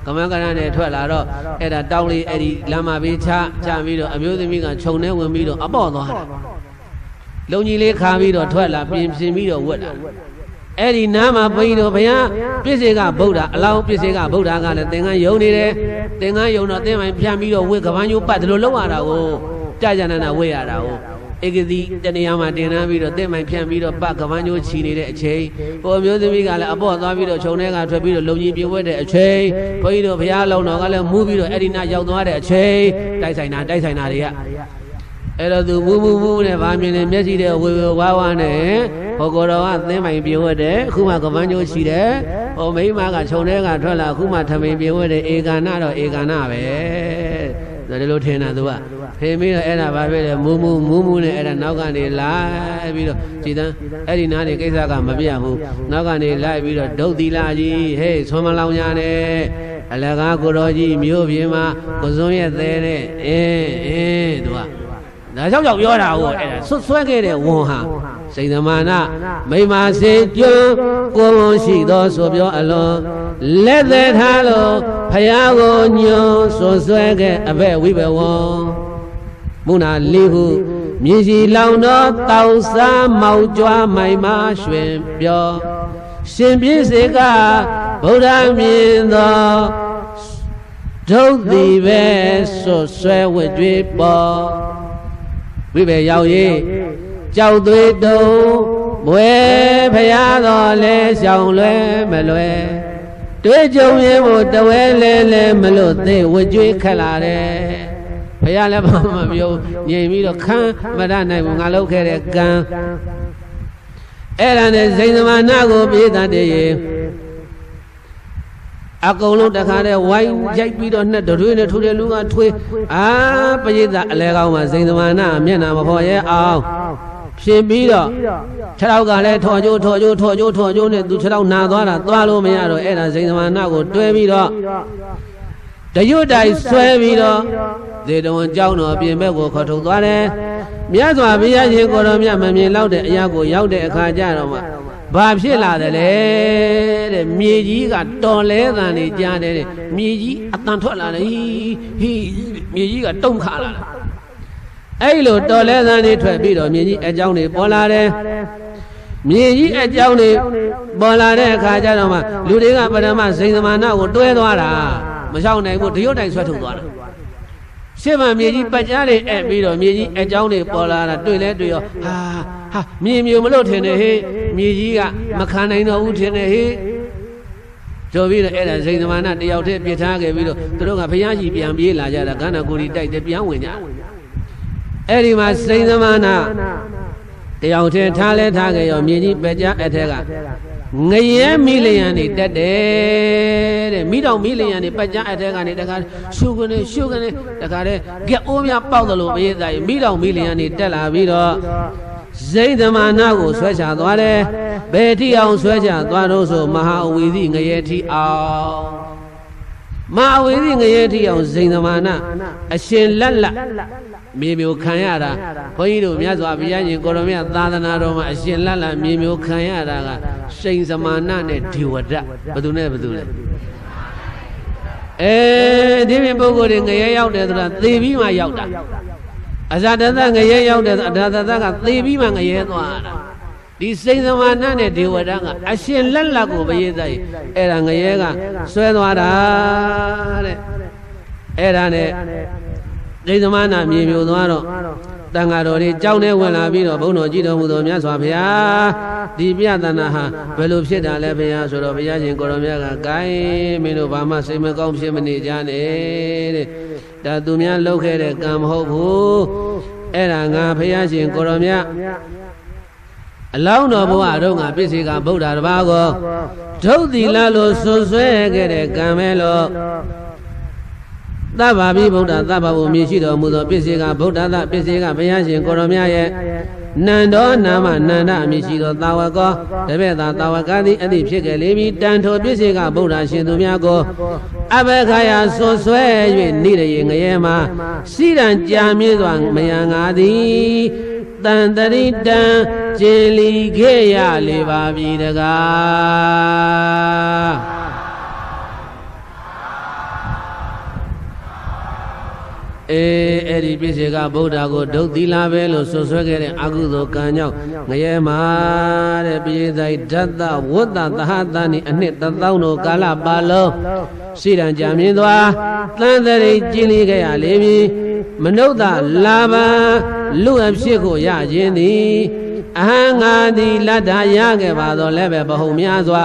Speaker 1: ကမန်းကရနဲ့ထွက်လာတော့အဲ့ဒါတောင်းလေးအဲ့ဒီလမ်းမဘေးချပြီးတော့အမျိုးသမီးကခြုံထဲဝင်ပြီးတော့အပေါ့သွားတယ်လုံကြီးလေးခါပြီးတော့ထွက်လာပြင်ပြီးတော့ဝတ်လာအဲ့ဒီနားမှာဘုန်းကြီးတို့ဘုရားပြည့်စေကဗုဒ္ဓအလောင်းပြည့်စေကဗုဒ္ဓကလည်းသင်္ကန်းယုံနေတယ်သင်္ကန်းယုံတော့သင်မိုင်ဖြန့်ပြီးတော့ဝတ်ကပန်းကျိုးပတ်တယ်လို့လောက်ရတာကိုကြာနာဝတ်ရတာကိုဧကတိတနေရာမှာတင်နှမ်းပြီးတော့သင်မိုင်ဖြန့်ပြီးတော့ပတ်ကပန်းကျိုးချီနေတဲ့အချိန်ဟိုမျိုးသမီးကလည်းအပေါ့သွားပြီးတော့ခြုံထဲကထွက်ပြီးတော့လုံကြီးပြေဝတ်တဲ့အချိန်ဘုန်းကြီးတို့ဘုရားလောင်းတော်ကလည်းမူးပြီးတော့အဲ့ဒီနာရောက်သွားတဲ့အချိန်တိုက်ဆိုင်တာတွေကအဲ့တော့သူမူနဲ့ဗာမြင်နေမျက်စိတဲ့ဝေဝါးနဲ့ဟောကိုတော်ကသင်းပိုင်ပြေဝတ်တယ်အခုမှကပန်းကျိုးရှိတယ်ဟောမိမကခြုံထဲကထွက်လာအခုမှထမိန်ပြေဝတ်တယ်ဧကနာတော့ဧကနာပဲဒါလိုထင်တာသူကဖေမင်းတော့အဲ့ဒါဘာဖြစ်လဲမူနဲ့အဲ့ဒါနောက်ကနေလိုက်ပြီးတော့ကြည်တန်းအဲ့ဒီနားနေကိစ္စကမပြတ်ဘူးနောက်ကနေလိုက်ပြီးတော့ဒုတ်သီလာကြီးဟေးဆွမ်းမလောင်ညာနဲ့အလကားကိုတော်ကြီးမြို့ပြင်မှာကိုစွန်းရဲ့သဲနဲ့သူကဒါကြောင့်ပြောတာကိုအဲ့ဒါဆွဲခဲ့တဲ့ဝန်ဟာစိန်သမဏမိမစေကျွန်းကိုယ်ဝန်ရှိသောဆိုပြောအလွန်လက်သက်ထားလို့ဖယားကိုညွန်ဆွဲခဲ့အဘဲဝိဘဝံမုနာလိဟုမြေရှိလောင်တော်တောက်စားမောင်ကြွားမိုင်မရွှင်ပြောရှင်ပြည့်စေကဗုဒ္ဓမြင်သောဒုတ်တိပဲဆွဲဝတ်တွေပေါ်ဝိဘေရောက်ရေးကြောက်သွေးတုံမွဲဖရာတော်လဲရှောင်လွဲမလွဲတွေးကြုံရင်မို့တဝဲလဲမလို့သိဝကြွေးခက်လာတယ်ဖရာလည်းဘာမှမပြောငြိမ်ပြီးတော့ခမ်းမရနိုင်ဘူးငါလုပ်ခဲ့တဲ့ကံအဲ့ဒါနဲ့စိန်သမဏကိုပြေးတတ်တယ်ရေအကုန်လုံးတခါတည်းဝိုင်းရိုက်ပြီးတော့နဲ့တွေးနဲ့ထိုးတဲ့လူကထွေးပရိသတ်အလဲကောင်းမှာစိန်သမဏမျက်နှာမဖော်ရဲအောင်ဖြစ်ပြီးတော့ခြေထောက်ကလည်းထော်ကျိုးနဲ့သူခြေထောက်နာသွားတာသွားလို့မရတော့အဲ့ဒါစိန်သမဏကိုတွဲပြီးတော့တရွတ်တိုင်ဆွဲပြီးတော့သေတဝန်ကြောင်းတော်ပြင်ဘက်ကိုခေါ်ထုတ်သွားတယ်မြတ်စွာဘုရားရှင်ကိုတော်မြတ်မမြင်လောက်တဲ့အရာကိုရောက်တဲ့အခါကျတော့မှ ဘာဖြစ်လာတယ်လဲတဲ့မြေကြီးကတော်လဲသံနေကြားတယ်မြေကြီးအတန်ထွက်လာတယ်ဟိမြေကြီးကတုံခါလာတယ်အဲ့လိုတော်လဲသံနေထွက်ပြီးတော့မြေကြီးအကြောင်းတွေပေါ်လာတယ်မြေကြီးအကြောင်းတွေပေါ်လာတဲ့အခါကျတော့မှလူတွေကပထမစိန်သမဏကိုတွဲသွားတာမလျှောက်နိုင်ဘူးတရုတ်တိုင်ဆွဲထုတ်သွားတာရှေ့မှာမြေကြီးပတ်ကြားတွေအပ်ပြီးတော့မြေကြီးအကြောင်းတွေပေါ်လာတာတွေ့လဲတွေ့ရောဟာမြေမျိုးမလို့ထင်တယ်ဟေ့မြေကြီးကမခံနိုင်တော့ဘူးထင်တယ်ဟေ့ဆိုပြီးတော့အဲ့ဒါစိန်သမဏတယောက်တည်းပြစ်ထားခဲ့ပြီးတော့သူတို့ကဘုရားကြီးပြန်ပြေးလာကြတာကန္နာကိုရီတိုက်တယ်ပြန်ဝင်ကြအဲ့ဒီမှာစိန်သမဏတယောက်တည်းထားလဲထားခဲ့ရောမြေကြီးပတ်ကြားအထက်ကငရဲမိလျံနေတက်တယ်တဲ့မိတော်မိလျံနေပတ်ကြားအထက်ကနေတခါရှုကနေတခါတဲ့ကြက်အိုးများပေါက်တယ်လို့ဘေးသားမိတော်မိလျံနေတက်လာပြီးတော့ဇိသမဏကိုဆွဲချသွားတယ်ဘယ်ထိအောင်ဆွဲချသွားတော့ဆိုမဟာဝီသီငရဲထိအောင်မဟာဝီသီငရဲထိအောင်ဇိသမဏအရှင်လက်မြေမျိုးခံရတာဘုန်းကြီးတို့မြတ်စွာဘုရားရှင်ကိုရမသာသနာတော်မှာအရှင်လက်မြေမျိုးခံရတာကစိန်သမဏနဲ့ဒေဝဒဘယ်သူနဲ့ဘယ်သူလဲဒီပြင်ပုဂ္ဂိုလ်တွေငရဲရောက်တယ်ဆိုတာသေပြီးမှရောက်တာအဇာတသငရဲရောက်တယ်ဆိုအဒါသသကသေပြီးမှငရဲသွားတာဒီစိန်သမဏနဲ့ဒေဝဒကအရှင်လက်ကိုဘယေသားအဲ့ဒါငရဲကဆွဲသွားတာတဲ့အဲ့ဒါနဲ့စိန်သမဏမြေမျိုးသွားတော့တန်ဃာတော်တွေကြောင်းထဲဝင်လာပြီးတော့ဘုန်းတော်ကြည်တော်မူသောမြတ်စွာဘုရားဒီပြသနာဟာဘယ်လိုဖြစ်တာလဲဘုရားဆိုတော့ဘုရားရှင်ကိုရောမြတ်ကဂိုင်းမင်းတို့ဘာမှစိတ်မကောင်းဖြစ်မနေကြနဲ့တဲ့ဒါသူများလုပ်ခဲ့တဲ့ကံမဟုတ်ဘူးအဲ့ဒါငါဘုရားရှင်ကိုရောမြတ်အလောင်းတော်ဘုရားတို့ငါပြည့်စေကဗုဒ္ဓတပါးကိုဒုသီလလို့ဆွဆွဲခဲ့တဲ့ကံပဲလို့သဗ္ဗဗိဗုဒ္ဓသဗ္ဗဝမြည်ရှိတော်မူသောပစ္စေကဗုဒ္ဓသပစ္စေကဘုရားရှင်ကိုရောမြတ်ရဲ့နန္ဒောနာမနန္ဒအမည်ရှိသောသာဝကောတပည့်သာသာဝကသည်အသည့်ဖြစ်ခဲ့လေပြီတန်ထိုပစ္စေကဗုဒ္ဓရှင်သူများကိုအဘခါယဆွဆွဲ၍နေရငရဲမှာစိရန်ကြာမြင့်စွာမယံငါသည်တန်တရိတံကျင်လီခဲ့ရလေပါပြီတကားအဲ့ဒီပစ္စေကဗုဒ္ဓကိုဒုသီလပဲလို့ဆွဆွဲခဲ့တဲ့အကုသိုလ်ကံကြောင့်ငရဲမှာတဲ့ပိယိဓာတဝတ္တသဟတန်ဤအနှစ်1000တို့ကာလပါလုံးစိရန်ကြာမြင့်သွားတန်တရိကျင်းလီခဲ့ရလေပြီမနုဿလာဘံလူအဖြစ်ကိုရခြင်းသည်အဟံငါသည်လတ္ထာရခဲ့ပါတော့လည်းပဲဘဟုများစွာ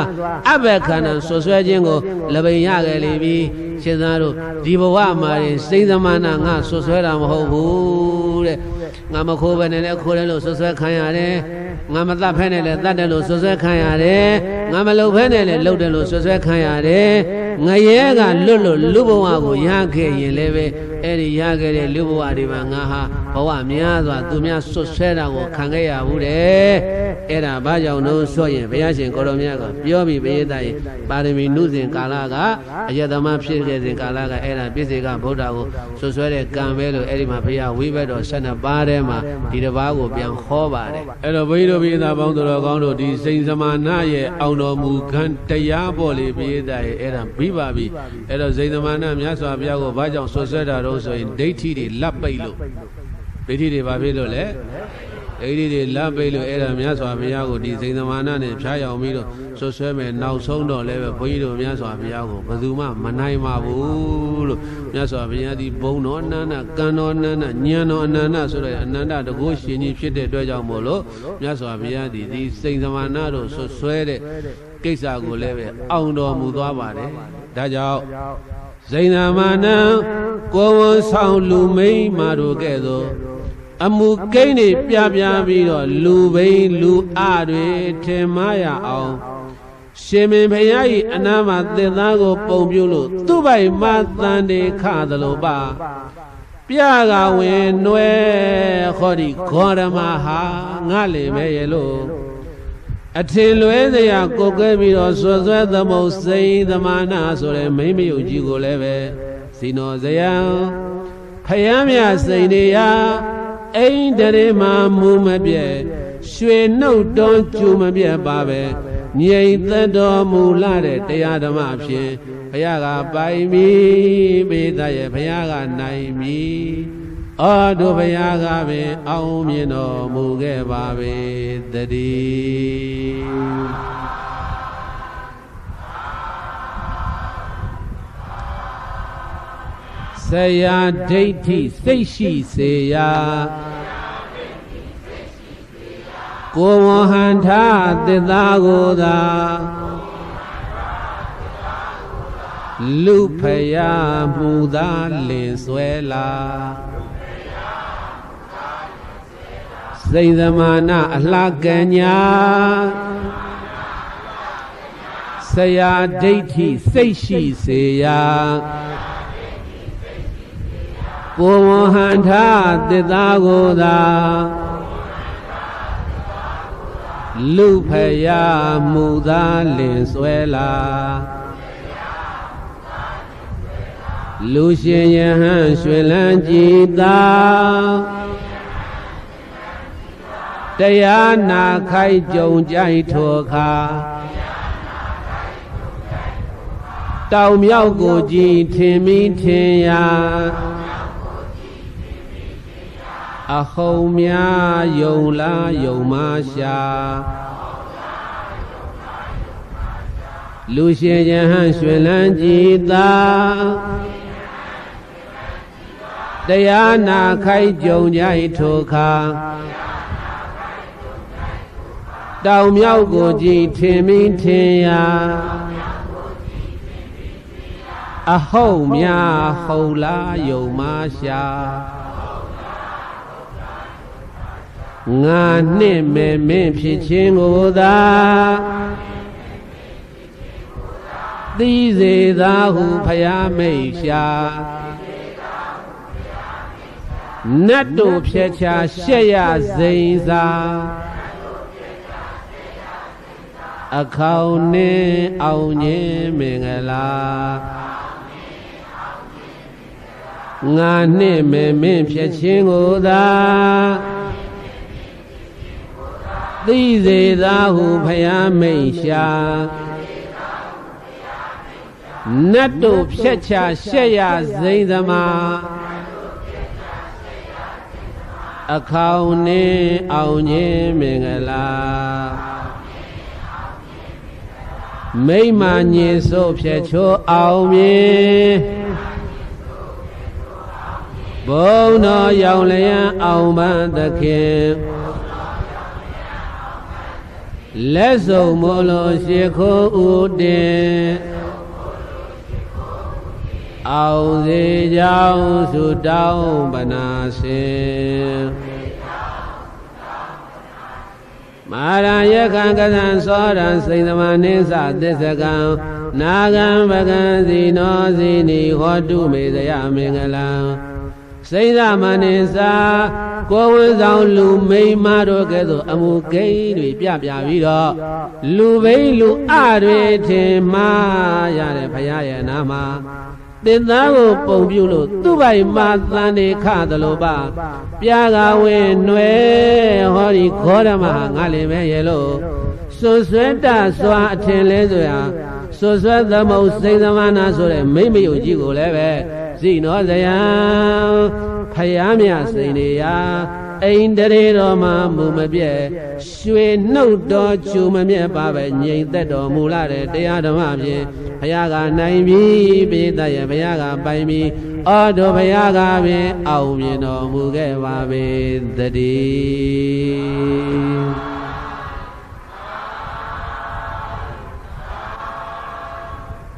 Speaker 1: အဘခန္ဓာဆွဆွဲခြင်းကိုလပိန်ရခဲ့လေပြီရှင်သားတို့ဒီဘဝမှာစိတ်သမဏငါဆွဆွဲတာမဟုတ်ဘူးတဲ့ငါမခိုးပဲနဲ့လည်းခိုးတယ်လို့ဆွဆွဲခံရတယ်ငါမတတ်ဖဲနဲ့လည်းတတ်တယ်လို့ဆွဆွဲခံရတယ်ငါမလုပ်ဖဲနဲ့လည်းလုပ်တယ်လို့ဆွဆွဲခံရတယ်ငရဲကလွတ်လူဘဝကိုရခဲ့ရင်လည်းပဲအဲ့ဒီရခဲ့တဲ့လူဘဝတွေမှာငါဟာဘဝများစွာသူများဆွဆွဲတာကိုခံခဲ့ရဘူးတဲ့အဲ့ဒါဘာကြောင့်လို့ဆိုရင်ဘုရားရှင်ကိုရောမြတ်ကပြောပြီးဘုရားသားရင်ပါရမီနုစဉ်ကာလကအယတမဖြစ်ခဲ့စဉ်ကာလကအဲ့ဒါပြည့်စေကဗုဒ္ဓကိုဆွဆွဲတဲ့ကံပဲလို့အဲ့ဒီမှာဘုရားဝိဘက်တော်12ပါးထဲမှာဒီတစ်ပါးကိုပြန်ဟောပါတယ်အဲ့တော့ဘုန်းကြီးတို့ဘုရားသားပေါင်းတော်ကောင်းတို့ဒီစိန်သမဏရဲ့အောင်တော်မူခံတရားပေါ်လေဘုရားသားရဲ့အဲ့ဒါပြီးပါပြီအဲ့တော့စိန်သမဏမြတ်စွာဘုရားကိုဘာကြောင့်ဆွဆွဲတာတော့ဆိုရင်ဒိဋ္ဌိတွေလက်ပိတ်လို့ဒိဋ္ဌိတွေဘာဖြစ်လို့လဲဒိဋ္ဌိတွေလက်ပိတ်လို့အဲ့ဒါမြတ်စွာဘုရားကိုဒီစိန်သမဏနဲ့ဖြားယောင်ပြီးတော့ဆွဆွဲမယ်နောက်ဆုံးတော့လည်းပဲဘုန်းကြီးတို့မြတ်စွာဘုရားကိုဘယ်သူမှမနိုင်ပါဘူးလို့မြတ်စွာဘုရားဒီဘုံတော်အနန္တကံတော်အနန္တဉာဏ်တော်အနန္တဆိုတဲ့အနန္တတကုရှင်ကြီးဖြစ်တဲ့အတွက်ကြောင့်မို့လို့မြတ်စွာဘုရားဒီစိန်သမဏတို့ဆွဆွဲတဲ့ကိစ္စကိုလည်းပဲအောင်တော်မူသွားပါတယ်ဒါကြောင့်စိန်သမဏကိုယ်ဝန်ဆောင်လူမိန်းမတို့ကဲ့သို့အမှုကိန်းတွေပြပြီးတော့လူဘိန်းလူအတွေထင်မှားရအောင်ရှင်မင်းဘုရား၏အနာမသင်္သားကိုပုံပြုလို့သူ့ပိုင်မသန်တေခသလိုပါပြကဝင်နွယ်ခေါ်ဒီဂေါရမဟာငါလေမဲရဲ့လို့အထင်လွဲစရာကိုကဲပြီးတော့ဆွဆွဲသမုတ်စိန်သမဏဆိုတဲ့မိမယုတ်ကြီးကိုလည်းပဲစီနောဇယံဖယံမြစိန်တွေရာအိန္ဒြေမှာမူမပြဲ
Speaker 2: ရွှေနှုတ်တော်ကျူမပြတ်ပါပဲငြိမ်သက်တော်မူလာတဲ့တရားဓမ္မဖြင့်ဘုရားကပိုင်ပြီပိသရဲ့ဘုရားကနိုင်ပြီအော်တို့ဘုရားကပင်အောင်မြင်တော်မူခဲ့ပါပေတည်းဆရာဒိဋ္ဌိစိတ်ရှိစေရာကိုဝဟန္တာသစ္စာကိုသာလူဖယားမူသာလင်ဆွဲလာစိတ်သမနာအလှကညာဆရာဒိဋ္ဌိစိတ်ရှိစေရာကိုဝဟန္တာသစ္စာကိုသာလူဖယားမူသာလင်ဆွဲလာလူရှင်ယဟန်ရွှေလန်းကြည်သာတရားနာခိုက်ကြုံကြိုက်ထောခါတောင်မြောက်ကိုကြည်ထင်မိထင်ရာအဟုံများယုံလားယုံမရှာလူရှင်ယဟန်ရွှေလန်းကြည်သာတရားနာခိုက်ကြုံကြိုက်ထောခါတောင်မြောက်ကိုကြည်ထင်မိထင်ရာအဟုံများဟုတ်လားယုံမရှာငါနှင့်မဲမင်းဖြစ်ခြင်းကိုသာသိစေသာဟုဖယားမိတ်ရှာနတ်တို့ဖြဲချာရှက်ရစိန်စာအခေါင်နှင့်အောင်ခြင်းမင်္ဂလာငါနှင့်မဲမင်းဖြစ်ခြင်းကိုသာသိစေသာဟုဖယားမိတ်ရှာနတ်တို့ဖြက်ချရှက်ရစိန်သမာအခေါင်နှင့်အောင်ခြင်းမင်္ဂလာမိမ္မာညင်စို့ဖြက်ချိုးအောင်မြင်ဘုံတော်ရောင်လျံအောင်ပန်းသခင်လက်စုံမို့လို့ရှိခိုးဥတင်အောင်စေကြောင်းဆုတောင်းပနာရှင်မာရယခံကသံသောရံစိန်သမနိသသစ္စကံနာဂံပကံစီနောစီနိဟောတုမေသယမင်္ဂလံစိန်သမနိသကိုဝင်းဆောင်လူမိန်းမတို့ကဲ့သို့အမှုကိန်းတွေပြပြီးတော့လူဘိန်းလူအတွေထင်မှားရတဲ့ဘုရားရဲ့နာမှာသင်္သားကိုပုံပြုလို့သူ့ပိုင်မှာသံနေခသလိုပါပြာကဝင်နွယ်ဟောဒီခောဓမ္မဟာငါလည်းပဲရဲ့လို့စွဆွဲတစွာအထင်လဲဆိုရာစွဆွဲသမုတ်စိန်သမနာဆိုတဲ့မိမယုတ်ကြီးကိုလည်းပဲဇိနောဇယံဖယားမြစိန်နေရာအိန္ဒြေတော်မှာမူမပြဲရွှေနှုတ်တော်ကျူမမြဲပါပဲငြိမ်သက်တော်မူလာတဲ့တရားဓမ္မဖြင့်ဘုရားကနိုင်ပြီပိသရဲ့ဘုရားကပိုင်ပြီအော်တို့ဘုရားကပင်အောင်မြင်တော်မူခဲ့ပါပေတည်း